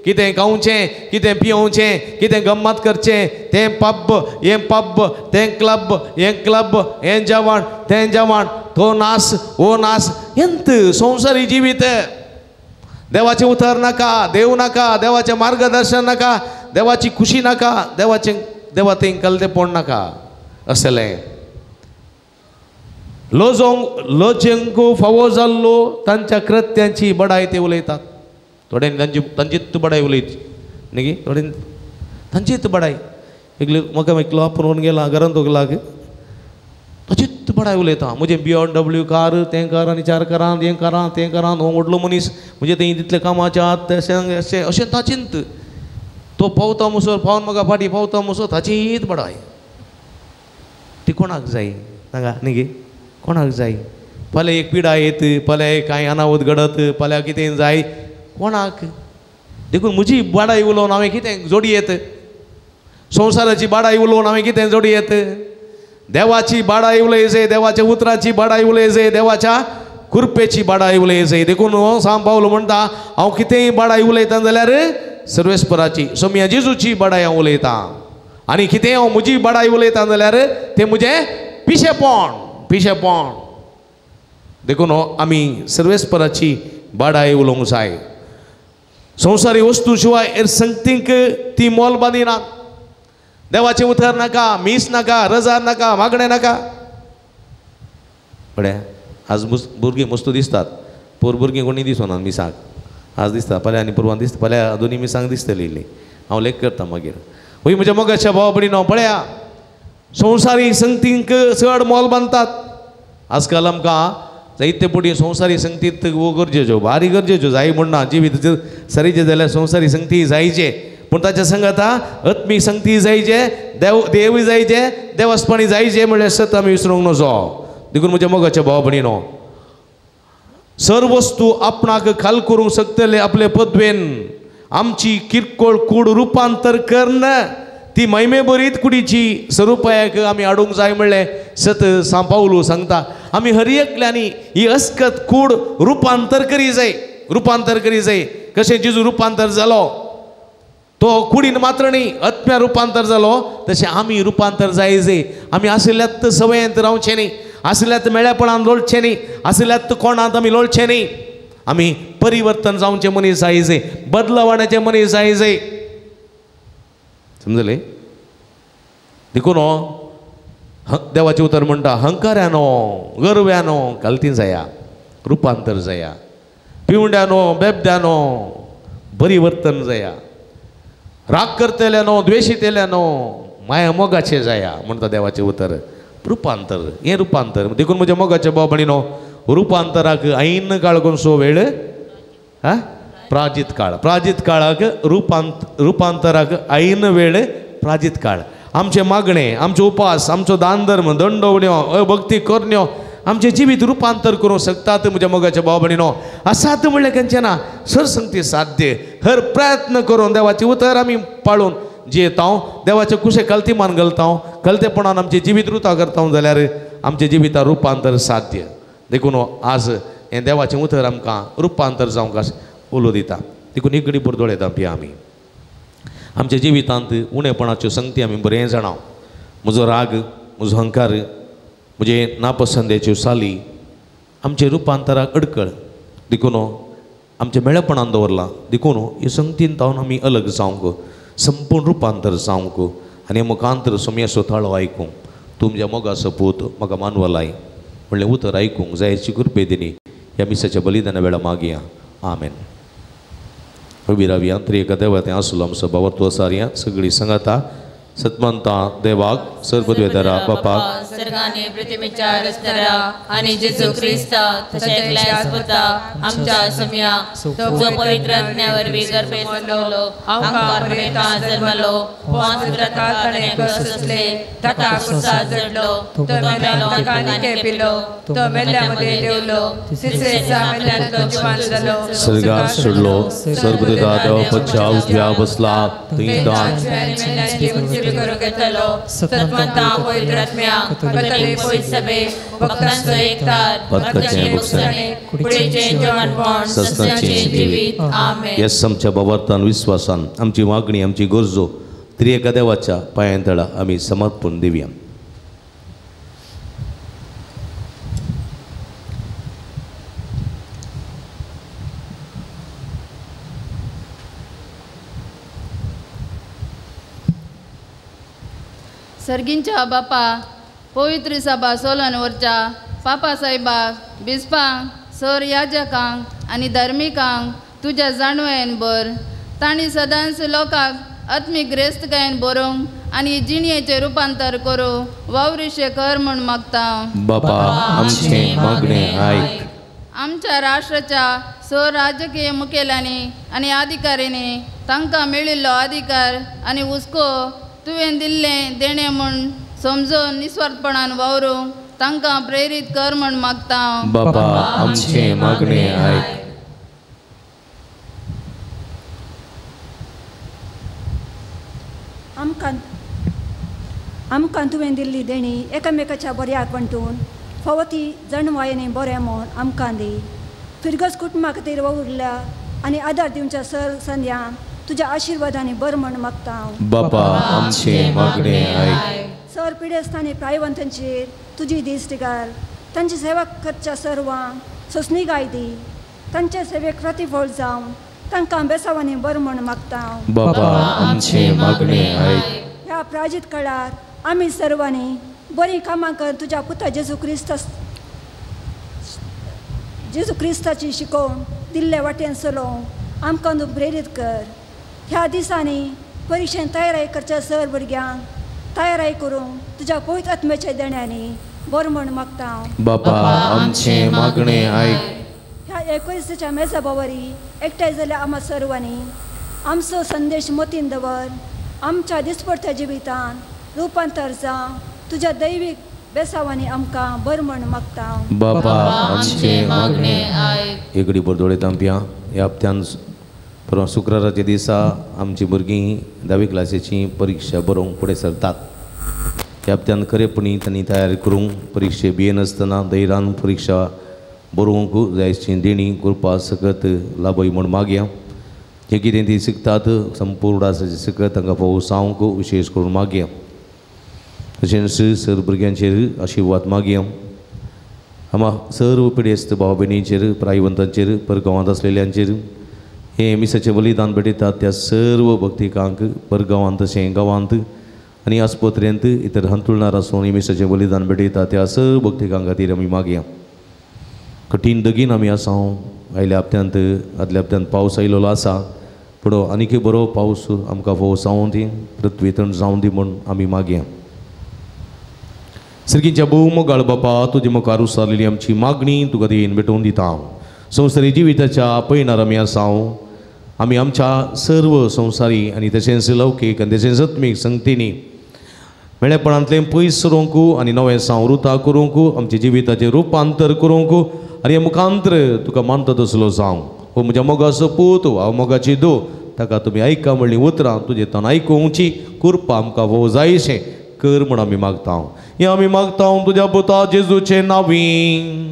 कितें खावचें, कितें पिवचें, कितें गम्मत करचें, तें पब, हें पब, तें क्लब, हें क्लब, हें जेवण, तें जेवण, तो नास, हो नास, ಎಂತ संवसारी जिवीत. देवाचे उतर नाका, देव नाका, देवाचें मार्गदर्शन नाका, देवाची खुशी नाका, देवाचें कलतेपण नाका असलें. लोजेंको फावो जाल्लो तांच्या कृत्यांची बडाय ते उलयतात. थोड्यांनी तांचीच बडाय उलयची न्ही गे, थोड्यांनी तांचीच बडाय. म्हाका एकलो आपूण गेला घरांत लागीं ताचीच बडाय उलयता. म्हजें BMW कार, तें कार आनी 4 कारां, हें कारां, तें कारां, हो व्हडलो मनीस, म्हणजे तें तितले कामाचे आहात अशें अशें ताचींत. तो पावता मुसोर पावन म्हाका फाटीं पावता मुसोर ताचीच बडाय. ती कोणाक जाय सांगा न्ही गे, कोणाक जाय? फाल्यां एक पिडा येत, फाल्यां कांय अनावत घडत, फाल्यां कितें जाय कोणाक? देखून म्हजी बाडाय उलोवन हांवें कितें जोडयेत? संवसाराची बाडाय उलोवन हांवें कितें जोडयेत? देवाची बाडाय उलयजे, देवाच्या उतराची बाडाय उलयजे, देवाच्या कुरपेची बाडाय उलयजे. देखून सांग पावलो म्हणटा हांव कितेंय बाडाय उलयता जाल्यार सर्वेस्पराची, सोम्या जेजूची बाडाय हांव उलयतां. आनी कितें हांव म्हजी बाडाय उलयता जाल्यार तें म्हजें पिशेपण. देखून आमी सर्वेस्पराची बाडाय उलोवंक जाय. संवसारी वस्तू शिवाय हेर संगतींक ती मोल बांदिनात. देवाचें उतर नाका, मीस नाका, रजार नाका, मागणें नाका. पळय आज भुरगीं मस्तू दिसतात, पोर भुरगीं कोणी दिसना मिसाक. आज दिसता, फाल्यां आनी परवां दिसता, फाल्यां दोनी मिसांक दिसतली इल्ली. हांव लेख करता मागीर. वय म्हज्या मोगाच्या भावा भयणीनो, पळया संवसारी संगतींक चड मोल बांदतात. आजकाल आमकां जायते पटी संवसारी संगतींत वो गरजेच्यो, भारी गरजेच्यो जाय म्हणना. जिवीत सरीचे जाल्यार संवसारी संगती जायचे, पूण ताच्या संगता आत्मीक संगती जायचे, देवूय जायचे, देवस्पणी जायचे म्हणल्यार सत आमी विसरूंक नजो. देखून म्हज्या मोगाच्या भावा भयणीनो, सर्व वस्तू आपणाक खाल करूंक शकतले आपले पदवेन आमची किरकोळ कूड रुपांतर करण ती मैमे बरीत कुडीची स्वरुपायाक आमी हाडूंक जाय म्हणलें सत सांपावलू सांगता. आमी हर एकल्यांनी ही अस्कत कूड रुपांतर करी जाय. कशें जेजू रुपांतर जालो तो कुडीन मात्र न्ही, आत्म्या रुपांतर जालो, तशें आमी रुपांतर जायचे. आमी आशिल्ल्यात सवयेंत रावचें न्ही, आशिल्ल्यात मेळ्यापणान लोळचें न्ही, आशिल्ल्यात कोणांत आमी लोळचें न्ही. आमी परिवर्तन जावचें मनीस जायचे, बदलावण्याचे मनीस जायचे. समजलें? देखून देवाचें उतर म्हणटा हंकाऱ्यानो, गर्व्यानो घालती जाया, रुपांतर जाया. पिवड्यानो, बेबद्यानो परिवर्तन जाया. राग करतल्यानो, द्वेषितेल्यानो माया मोगाचें जाया म्हणटा देवाचें उतर. रुपांतर, हें रुपांतर. देखून म्हज्या मोगाच्या भाव भयणीनो, रुपांतराक ऐन काळ कोणसो वेळ प्राजीत काळाक रुपांतराक ऐन वेळ प्राजीत काळ. आमचे मागणे, आमचे उपास, आमचो दान धर्म, दंडवण्यो, अभक्ती करण्यो आमचे जिवीत रुपांतर करूंक शकतात. म्हज्या मोगाच्या भाव भयणीनो, असाध्य म्हणलें खंयचें ना. सरसंगती साध्य. हर प्रयत्न करून देवाचें उतर आमी पाळून जियेता, देवाचे कुशे कल्तीमान घालता, कल्तेपणान आमचें जिवीत रुता करता जाल्यार आमचें जिविता रुपांतर साध्य. देखून आज हें देवाचें उतर आमकां रुपांतर जावंक उलो दिता. देखून एक घडी बरदोळ येता पिया आमी आमच्या जिवितांत उणेपणाच्यो संगती आमी बरें जाणाव. म्हजो राग, म्हजो हंकार, म्हजे नापसंदेच्यो साली आमचे रुपांतराक अडकळ. देखून आमच्या मेळेपणान दवरलां. देखून ह्यो संगतीन तावन आमी अलग जावंक संपूर्ण रुपांतर जावंक आनी मुखांतर सोम्या स्वताळो आयकूंक तुमच्या मोगाचो पूत म्हाका मानवलाय म्हणलें उतर आयकूंक जायची कृपे दिनी ह्या मिसाच्या बलिदाना वेळा मागया आमेन. उबी रावया त्रिएका देवातें आसलो आमचो भावार्थो सारया सगळीं सांगाता सत्मंता देवाक सर्वपदवेदारा बापाक सर्गांनी पृथ्वीच्या रस्त्यारा आणि जेजू ख्रिस्ता तशें एकल्याच पुता आमच्या सम्या जो पवित्र आत्म्यावरवी गर्भेत जल्मलो आमकां प्रेता जल्मलो पांच व्रताकडे कसले ताका कुसात जडलो तो मेलो ताका पिलो तो मेल्ल्यामध्ये देवलो तिसरे दिसा मेल्ल्यांतलो जिवंत जालो सर्गाक सोडलो सर्वपदवेदा देवाच्या उजव्या बसला थंय दान करूंक येतलो सत्मंता पवित्र आत्म्या कथोलिक पवित्र सभे भक्तांचो एकठार भक्तांचे मुक्तपणे पुढेचे जेवणपण सत्याचे जिवीत आमेन. येस आमच्या भावार्थान विश्वासान आमची मागणी आमची गरजो त्रिएका देवाच्या पांयांतळा आमी समर्पण दिवया. सर्गींच्या बापा पवित्र सभा सोलन वरच्या पापा साहेबाक बिस्पांक सर याजकांक आनी धर्मिकांक तुज्या जाणवेन बर तांणी सदांच लोकांक आत्मीक ग्रेस्तकायेन बरोवंक आनी जिणयेचें रुपांतर करूं वावरिशें कर म्हूण मागता. बापा आमचें मागणें आयक. आमच्या राष्ट्राच्या सर राजकीय मुखेल्यांनी आनी अधिकाऱ्यांनी तांकां मेळिल्लो अधिकार आनी हुस्को तुवें दिल्लें देणें म्हूण समजून निस्वार्थपणान वावरूंक तांकां प्रेरीत कर म्हूण मागता. बापा आमचें मागणें आयक. आमकां तुवें दिल्ली देणी एकामेकाच्या बऱ्याक वांटून फावती जणवायेनी बरें म्हूण आमकां दी. फिरगस कुटुंबा खातीर वावुरल्या आनी आदार दिवच्या सर संद्या तुज्या आशिर्वादांनी बर म्हूण मागता. बापा आमचें मागणें आयक. सर पिडेस्तांनी प्रायवंतांचेर तुजी दिश्ट घाल. तांची सेवा करच्या सर्वांक सोसणीकाय दी. तांचे सेवेक प्रतिफळ जावन तांकां बेसावांनी बर म्हूण मागता. बापा आमचें मागणें आयक. ह्या प्राजीत काळार आमी सर्वांनी बरीं कामां कर तुज्या पुता जेजू क्रिस्ताची शिकोवन दिल्ले वाटेन चलोवंक आमकां तूं प्रेरीत कर. ह्या दिसांनी परिक्षेन तयारी करच्या सर भुरग्यांक तयारी करूंक तुज्या पवित्र आत्म्याच्या देण्यांनी बर म्हूण मागता. बापा आमचें मागणें आयक. ह्या 21च्या मेजा बावरी एकठांय जाल्या आम्हा सर्वांनी आमचो संदेश मतीन दवर आमच्या दिसपडत्या जिवितान रुपांतर जावं तुज्या दैवीक बेसावांनी आमकां बर म्हूण मागता. बापा आमचें मागणें आयक. एकडी बरदोळे तांपया ह्या हप्त्यान परवा शुक्राराच्या दिसा आमची भुरगीं 10वी क्लासीची परीक्षा बरोवंक फुडें सरतात. ह्या हप्त्यान खरेपणी तांणी तयारी करूंक परीक्षे भियेनासतना धैर्यान परीक्षा बरोवंक जायची देणी कृपा सकत लाभय म्हूण मागया. जें कितें ती शिकतात संपूर्ण आसाची सकत तांकां फोव जावंक विशेश करून मागया. तशेंच सर भुरग्यांचेर आशिर्वाद मागया. आमा सर्व पिडेस्त भाव भयणींचेर प्रायवंतांचेर परगांवांत आसलेल्यांचेर हे मिसाचें बलिदान भेटयतात त्या सर्व भक्तिकांक परगांवांत तशें गांवांत आनी आस्पत्रेंत इतर हंतुळणार आसून हे मिसाचें बलिदान भेटयतात त्या सर्व भक्तिकांक खातीर आमी मागया. कठीण दगीन आमी आसा. आयल्या हप्त्यांत आदल्या हप्त्यांत पावस आयिल्लो आसा पूण आनीकय बरो पावस आमकां फोव जावं दी पृथ्वी थंड जावं दी म्हूण आमी मागया. सर्गीच्या भोवमोगाळ बापा तुजे मुखार उसारलेली आमची मागणी तुका देन भेटोवन दिता. संवसारी जिविताच्या पयणार आमी आसा. आमी आमच्या सर्व संवसारी आनी तशेंच लौकीक आनी तशेंच आत्मीक संगतींनी मेळेपणांतलें पयस सरोवंक आनी नवें सांवरुता करूंक आमच्या जिविताचें रुपांतर करूंक आनी मुखांतर तुका मानता तसलो जावं. हो म्हज्या मोगाचो पूत हांव मोगाची दो ताका तुमी आयका म्हणलीं उतरां तुजे तन आयकुंकची कृपा आमकां वो जायशें कर म्हूण आमी मागता. हें आमी मागता तुज्या पुता जेजूचे नांवीं.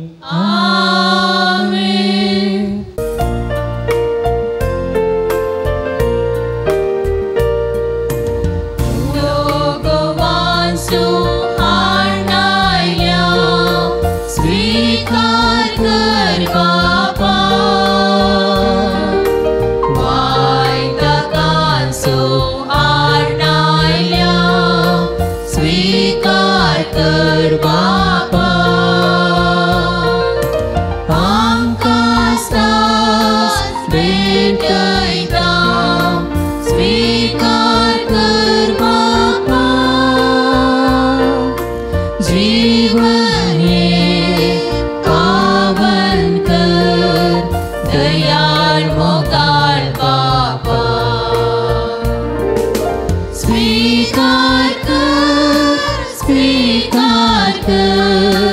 Why the जीवन हे पावन कर, दयाळ मोकाळ बापा. स्वीकार कर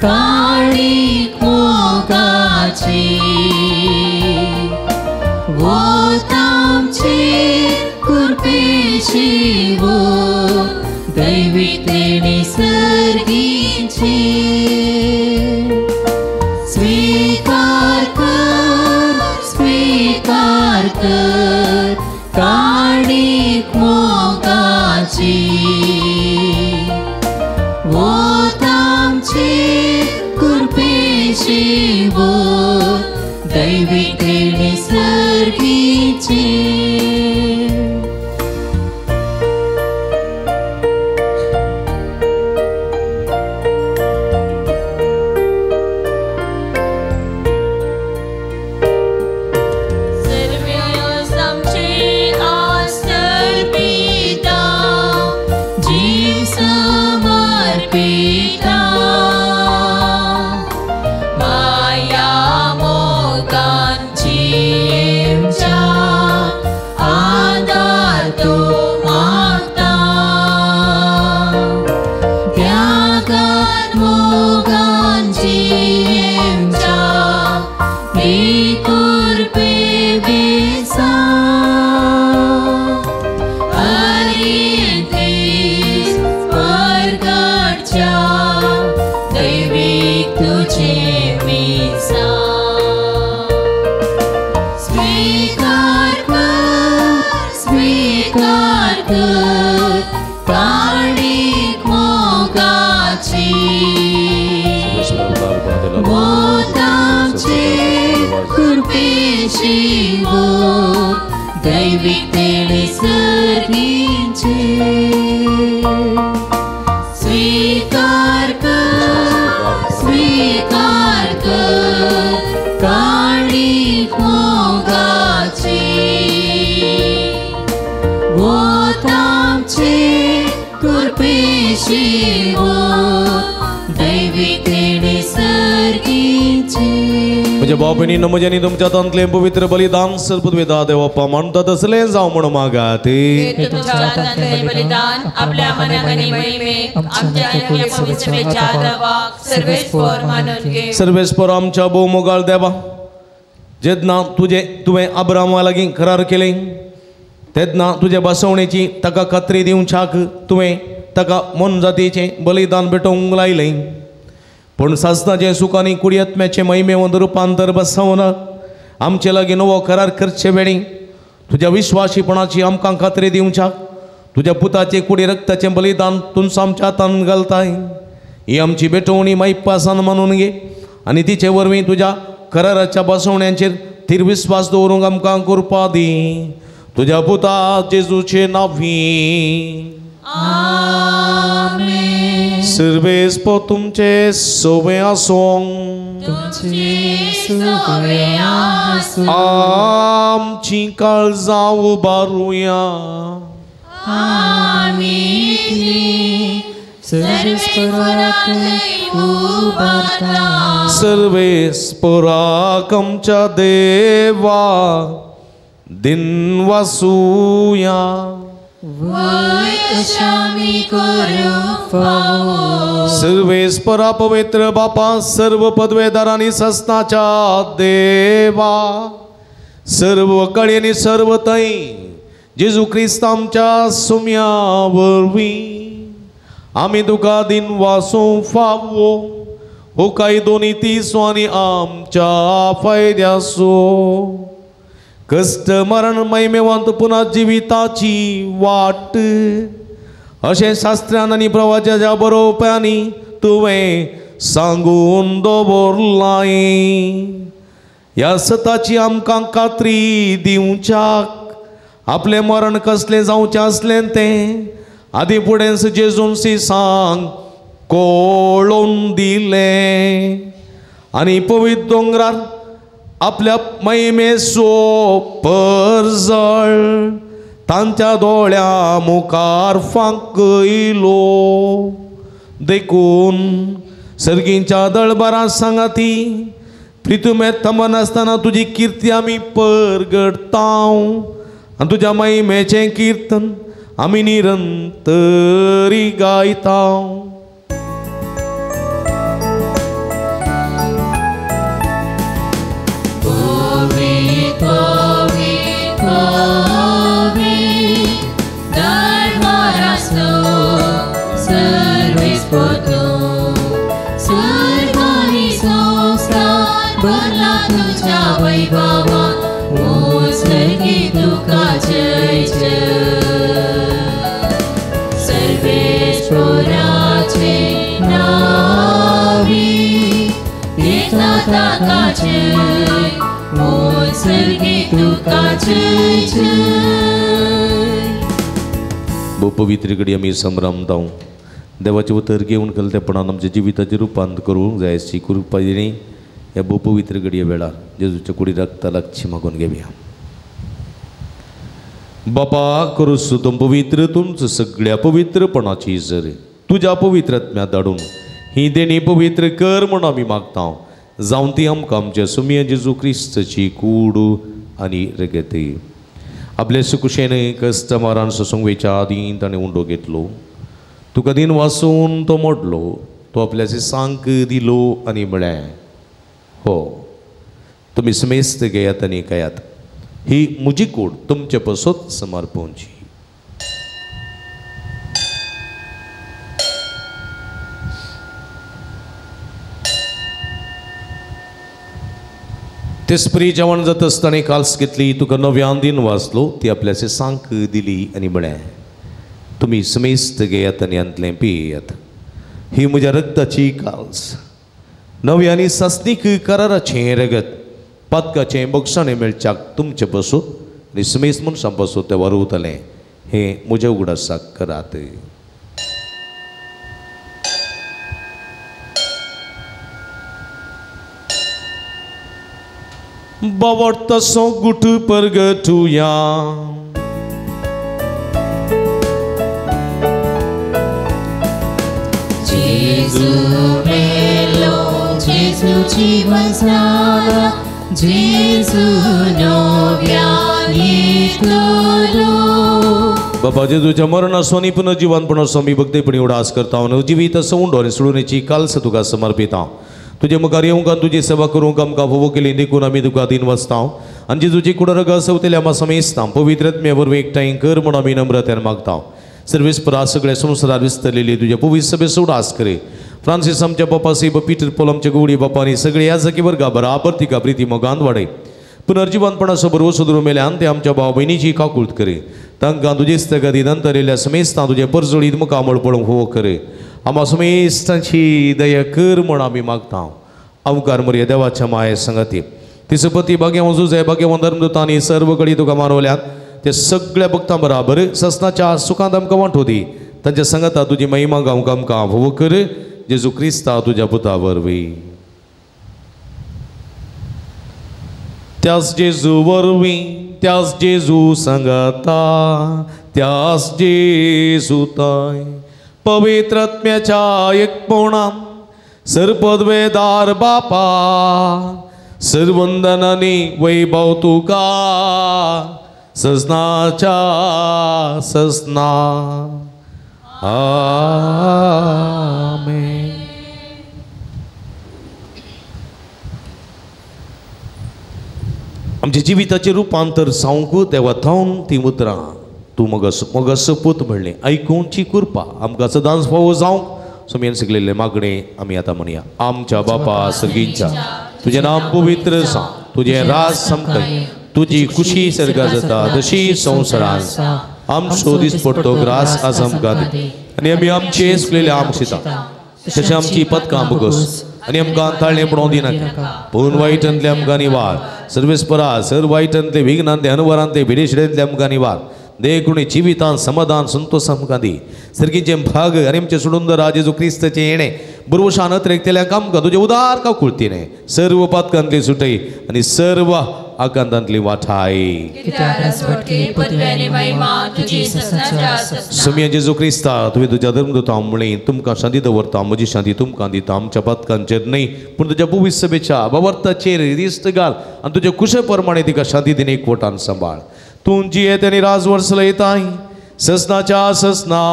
काळीक मोगाची, वोत आमचे कृपेची वो दैविक देणी सर्गींची. स्वीकार कर काळीक मोगाची, वोत आमचे कृपेची वो दैविक देणी सर्गींची. दैविक देणी सर्गींची. स्वीकार कर काळीक मोगाची, वोत आमचे कृपेची वो दैविक देणी सर्गींची. म्हणजे बाबणी नमजनी तुमच्या तंतले पवित्र बलिदान सर्पद्वेदा देवप्पा म्हणतात असले जाऊ म्हणून मागाते. बलिदान आपल्या मनाने महिमे आमच्या पवित्रतेच्या दवाक सर्वेश्वर मानून घे. सर्वेश्वर आमच्या बहुमोगाळ देवा, जेदना तुवें अब्राहमा लागीं करार केले तेदना तुझे बसवणेची ताका खात्री दिवच्याक तुवें ताका मन जातीचे बलिदान भेटोवंक लायले. पण सासनाचे सुखानी कुडियत्म्याचे महिमेवंत रुपांतर बसवन आमचे लागीं नवो करार करचे वेळी तुझ्या विश्वासीपणाची आमकां खात्री दिवच्याक तुझ्या पुताचे कुडी रक्ताचे बलिदान तुमचं आमच्या हातान घालताय. ही आमची भेटवणी माईपासान मानून घे आनी तिचे वरवीं तुझ्या कराराच्या बसवण्यांचेर थीर विश्वास दवरूंक आमकां कृपा दी. तुझ्या पुता जेजूचे नांवी. आमेन. सर्वेस्पो तुमचे सोबे आसूं, आमची काळजां उबारुया. सर्वेस्पराक आमच्या देवा दिन वासूया. सर्वेस्परा पवित्र बापा, सर्व पदवेदारांनी सस्नाच्या देवा, सर्व कळे आणि सर्व तै जेजू ख्रिस्त आमच्या सुम्या वरवीं आमी तुका दिन वासूं फावो. हो काही दोन्ही तीसो आनी आमच्या फायद्यासो. कष्ट मरण महिमेवंत पुन्हा जिविताची वाट अशें शास्त्रान आनी प्रवाचाच्या बरोवप्यांनी तुवें सांगून दवरलाय. ह्या सताची आमकां खात्री दिवच्याक आपले मरण कसले जावचें आसलें तें आदी फुडें जेजून सांग कळोवन दिलें. आनी पवित्र दोंगरार आपल्या महिमेचो परजळ तांच्या दोळ्या मुखार फांकयलो. देखून सर्गींच्या दळबारात सांगा ती प्रितुमे तमन असताना तुझी कीर्ती आम्ही परगडताव आणि तुझ्या महिमेचे कीर्तन आम्ही निरंतरी गायताव. पवित्र घडी आम्ही संभ्रमताव देवाचे उतर घेऊन कलतेपणान आमच्या जिविताचे रूपांतर करूंक जाय अशी कृपा दिली. या पवित्र घडये वेळार जेजूच्या कुडी रक्ताला मागून घेवया. बापा करूस तुम पवित्र तुमचं सगळ्या पवित्रपणाची जर तुझ्या पवित्रत्म्यात धाडून ही देणी पवित्र कर म्हणून आम्ही मागता. जाऊन ती आमकां आमच्या सुमिया जेजू क्रिस्ताची कूड आनी रगती आपल्या सुकुशेन कस्टमरान ससंगवेच्या आदीं ताणें उंडो घेतलो. तुका दिन वाचून तो मोडलो तो आपल्याचे सांक दिलो आनी म्हळें हो तुम्ही समेस्त घेयात आनी कयात ही म्हजी कूड तुमचे पसोत समर्पोवची. ते स्प्री जेवण जात आसतना काल्स घेतली तुका नव्यान दिन वाचलो ती आपल्याचे सांक दिली आनी म्हळें तुम्ही समेस्त घेयात आनी अंतलें पियेयात ही म्हज्या रक्ताची काल्स नव्यानी सासनीक कराराचें रगत पातकाचें बक्षाणें मेळच्याक तुमचे पसून आनी समेस्त मनशां पसून तें वरवतलें हें म्हज्या उगडासाक करात. Bawarta so gutu pergetuya Jesu melo Jesu jiwan sala Jesu novya nikolo बाबा जेजूच्या मरणासोनी पुनर्जीवनपणासो मी भक्तीपणी उडास करता हांव जीवित सौंड आनी सोडूनेची काल्स तुका समर्पिता. तुझे मुखार येवंक आनी तुजी सेवा करूंक आमकां फोव केली देखून आमी तुका दिन वाचता आनी जेजूची कुडरग सवतेली आमी समेस्ता पवित्रत्म्या बरोबर एकठांय कर म्हणून आमी नम्रतेन मागता. सर्वेस्परा सगळे संवसारार विस्तरलेली तुझ्या पवित्र सभे उडास करे. फ्रांसीस आमच्या बापा सेब पीटर पॉल आमच्या गवडी बापानी सगळे ह्या जागी वर्गा बराबर तिका प्रिती मोगान वाडय. पुनर्जीवनपणाचो बरोबर सुदरू मेल्यान ते आमच्या भाव भयणीची काकुळट करे. तांकां तुजे स्थगती नंतर येयल्या समेस्तां तुजे परजोळीत मुखामळ पळोवंक फोव करे. आम्हा समेस्तांची दया कर म्हूण आमी मागता. अवकार मरे देवाच्या माये संगती तिसपती भाग्यवान जुजे भाग्यवान धर्मदूतांनी सर्व कडी तुका मानवल्यात ते सगळ्या भक्तां बराबर ससनाच्या सुखांत आमकां वांटो दी. तांच्या संगता तुजी महिमा गावंक आमकां फोव कर. जेजू क्रिस्ता तुज्या पुता वरवीं त्याच जेजू वरवीं त्याच जेजू संगता त्याच जेजू ताय पवित्रत्म्याच्या एकपणान सर्पद्वेदार बापा सर्वंदनांनी वैभव तुका ससनाच्या ससना आमेन. आमच्या जिविताचे रुपांतर जावंक देवा थावन ती उतरां तूं मग सपूत म्हणलें आयकुची कृपा आमकां सदांच फावो जावंक सोम्यान शिकलेले मागणे आमी आतां म्हणया. आमच्या बापा सगळींच्या तुजें नाम पवित्र जावं तुजें राज समकय तुजी खुशी सर्गा जाता तशी संवसारांत आमचो दिसपट्टो ग्रास आज आमकां आनी आमी आमचे सुकलेले आमचिता तशें आमची पदकां बगस आनी आमकां ताळ्ळें पडोवंक दिनाका पूण वायटांतले आमकां निवार सर्वेस्परा सर वायटांतले विघ्नांतले अनुवारांतले भिडेशिडेंतले आमकां निवार. देखून जिवितांत समाधान संतोष आमकां दी. सर्गीचे भाग आनी आमचे सोडून जेजू क्रिस्ताचें येणें बरोवशान अतिरेकतेल्यांक आमकां तुजें उदार काकुळतीने सर्व पातकांतली सुटय आनी सर्व आकांतांतली वाठाय सुमया जेजू क्रिस्ता तुवें तुज्या धर्मदूतां म्हणलें तुमकां शांती दवरता म्हजी शांती तुमकां दिता आमच्या पथकांचेर न्हय पूण तुज्या पवित्र सभेच्या वावरताचेर रिस्त घाल आनी तुज्या कुशे प्रमाणे तिका शांती दिन एकवटान सांबाळ तूं जियेत आनी राजवर्सला येताय ससनाच्या ससना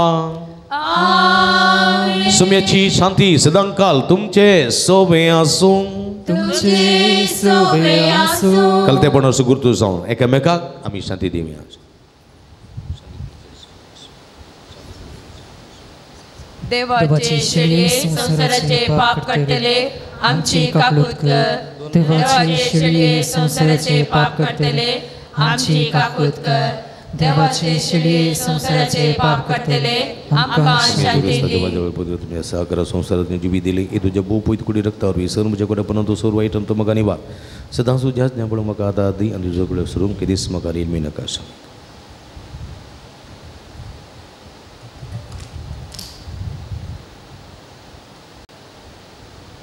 सुमयाची शांती सदांकाल तुमचे सोबे आसूं कलतेपण असो गुर्तू जावन एकामेकाक आमी शांती दिवया देवाचे शेळये संसाराचे पाप काडटले आमची काकूत कर देवाचे शेळये संसाराचे पाप काडटले आमची काकूत कर देवाचे शेळये संसाराचे पाप काडटले आमकां शांती दी तुम्ही सहकार संसारात जीवी दिली हे तुझ्या भू पयत कुडी रक्तावर विसर म्हज्या कडेन पण तो सोर वाईट तो म्हाका निवार सदां सुजाच नेपळ म्हाका आदार दी आनी तुजे कडेन सरून केदीस म्हाका नेहमी नाका सांग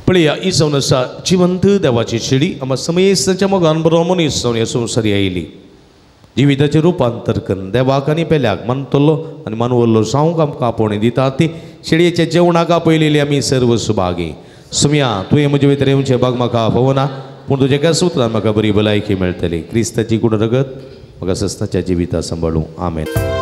पळया ही जावन आसा जिवंत देवाची शेळी आमच्या समयेसाच्या मोगान बरो मनीस जावन ह्या संवसारी आयली जिविताचें रुपांतर करून देवाक आनी पेल्याक मानतलो आनी मानवल्लो जावंक आमकां आपोवणी दिता ती शेळयेच्या जेवणाक आपयलेली आमी सर्व सुभागी सुमया तुवें म्हजे भितर येवचें भाग म्हाका आपोवना पूण तुज्या एका सुत्रान म्हाका बरी भलायकी मेळटली क्रिस्ताची कुड रगत म्हाका सस्ताच्या जिविता सांबाळूं आमेन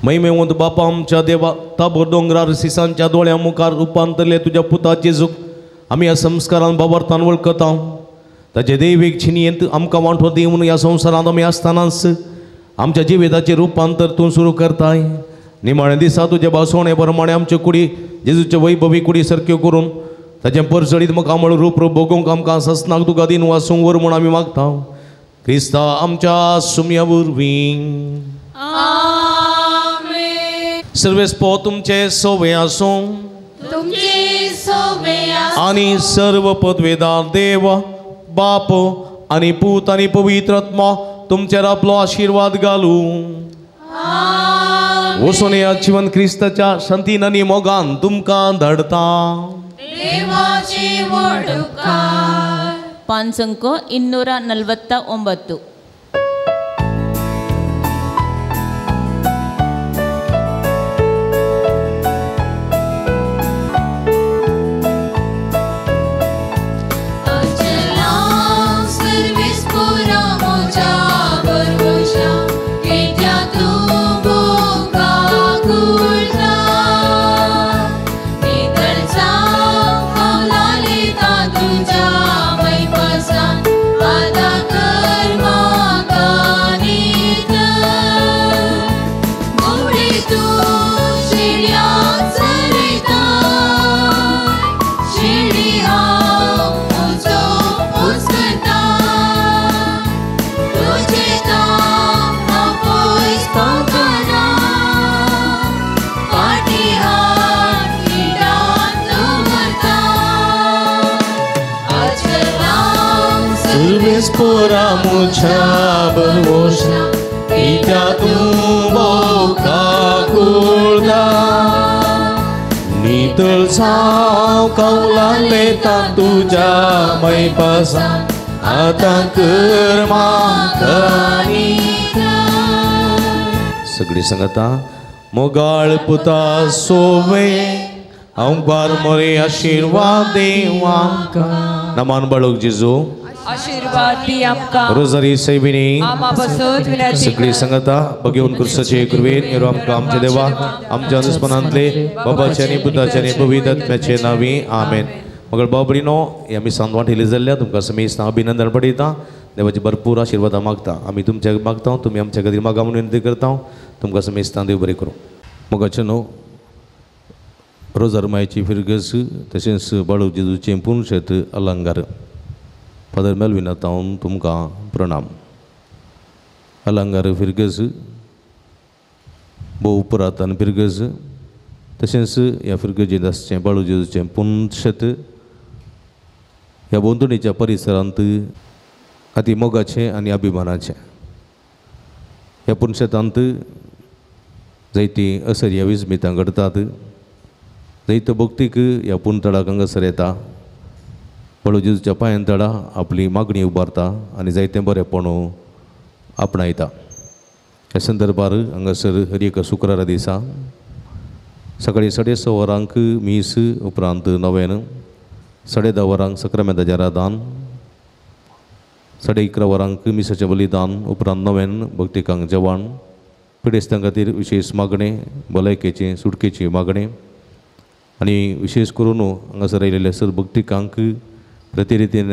महिमेवंत बापा आमच्या देवा ताबोर दोंगरार सिसांच्या दोळ्या मुखार रुपांतरले तुझ्या पुता जेजूक आमी ह्या संस्कारान बाबरतान वळखता ताचे दैवीक छिनयेंत आमकां वांटो दिवन ह्या संवसारांत आमी आसतनाच आमच्या जिविताचें रुपांतर तूं सुरू करताय निमाणे दिसा तुज्या भासोवणे प्रमाणे आमचे कुडी जेजूचे वैभवी कुडी सारक्यो करून ताचें परसळीत मुखामळ रूप भोगूंक आमकां ससनाक तुका दिन वासूंक वर म्हूण आमी मागता क्रिस्ता आमच्या सुमया वरवीं सर्वेस्पो तुमचे सोवे आसूं आनी सर्व पदवेदार देव बाप आनी पूत आनी पवित्र आत्मा तुमचेर आपलो आशीर्वाद घालूं वचून ह्या जीवन क्रिस्ताच्या शांतीन आनी मोगान तुमकां धाडता ಪಾನ್ ಸಂಖ್ಯೆ 249. Spora mucha berwosha ita tu boka kurda nitul sao kau lale tan tuja mai pasan atang kerma kanika. Sugri sangata mogal puta sove ambar mori आशीर्वाद देवांका naman balog Jesu आशीर्वाद दी आमका रोजरी सेविनी आमा बसत विनंती सगळी संगता बघेऊन कुर्साचे कृपेन येरो आमका आमचे देवा आमच्या दुश्मनांतले बाबाचे आणि पुताचे आणि पवित्र आत्म्याचे नावी आमेन. मगळ बाबडीनो आम्ही सांदवान ठेले जाल्ल्या तुमकां समेस्त अभिनंदन पडयता. देवाचे भरपूर आशीर्वाद मागता. आम्ही तुमच्या मागता तुम्ही आमच्या खातीर मागा म्हणून विनंती करता. तुमकां समेस्त देव बरें करूं. मगाचे न्हू रोजार मायेची फिरगस तशेंच बाळू जेजूचे पूर्ण शेत अलंकार फादर मेलविन हांव तुमकां प्रणाम. अलंकार फिरगस भोव पुरातन फिरगस तशेंच ह्या फिरगजेंत आसचें बाळू जेजूचें पूर्ण शेत ह्या बोंदणीच्या परिसरांत अति मोगाचें आनी अभिमानाचें. ह्या पूर्ण शेतांत जायतीं असर्या विस्मितां घडटात. जायत्यो भक्तीक ह्या पूर्ण तळाक हांगासर येता. बाळू जेजूच्या पांयां तळा आपली मागणी उबारता आनी जायतें बरेंपण आपणायता. ह्या संदर्भार हांगासर हर एक शुक्रारा दिसा सकाळीं 6:30 वरांक मीस उपरांत नवेन 10:30 वरांक सक्रामेंताचें रादान 11:30 वरांक मिसाचें बलिदान उपरांत नवेन भक्तिकांक जेवण पिडेस्तां खातीर विशेश मागणें भलायकेची सुटकेची मागणें आनी विशेश करून हांगासर आयिल्ल्या सर भक्तिकांक प्रतिरितीन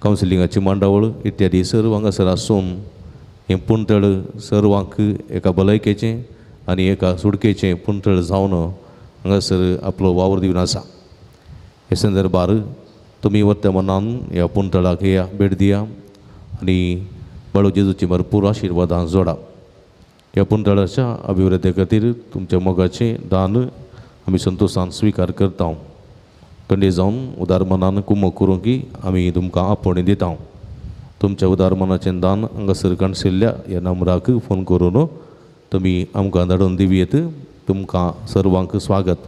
कावन्सिलिंगाची मांडावळ इत्यादी सर्व हांगासर आसून हें पुणतळ सर्वांक एका भलायकेचें आनी एका सुटकेचें पुणतळ जावन हांगासर आपलो वावर दिवन आसा. हे संदर्भार तुमी वर्तमानान ह्या पुणतळाक येया भेट दिया आनी बाळू जेजूची भरपूर आशिर्वादां जोडा. ह्या पुणतळाच्या अभिवृद्धी खातीर तुमच्या मोगाचें दान आमी संतोशान स्विकार करता. थंडी जावन उदार मनान कुमक करूं की आमी तुमकां आपोवणी दिता. तुमच्या उदार मनाचें दान हांगासर काणसिल्ल्या ह्या नंबराक फोन करून तुमी आमकां धाडून दिवयेत. तुमकां सर्वांक स्वागत.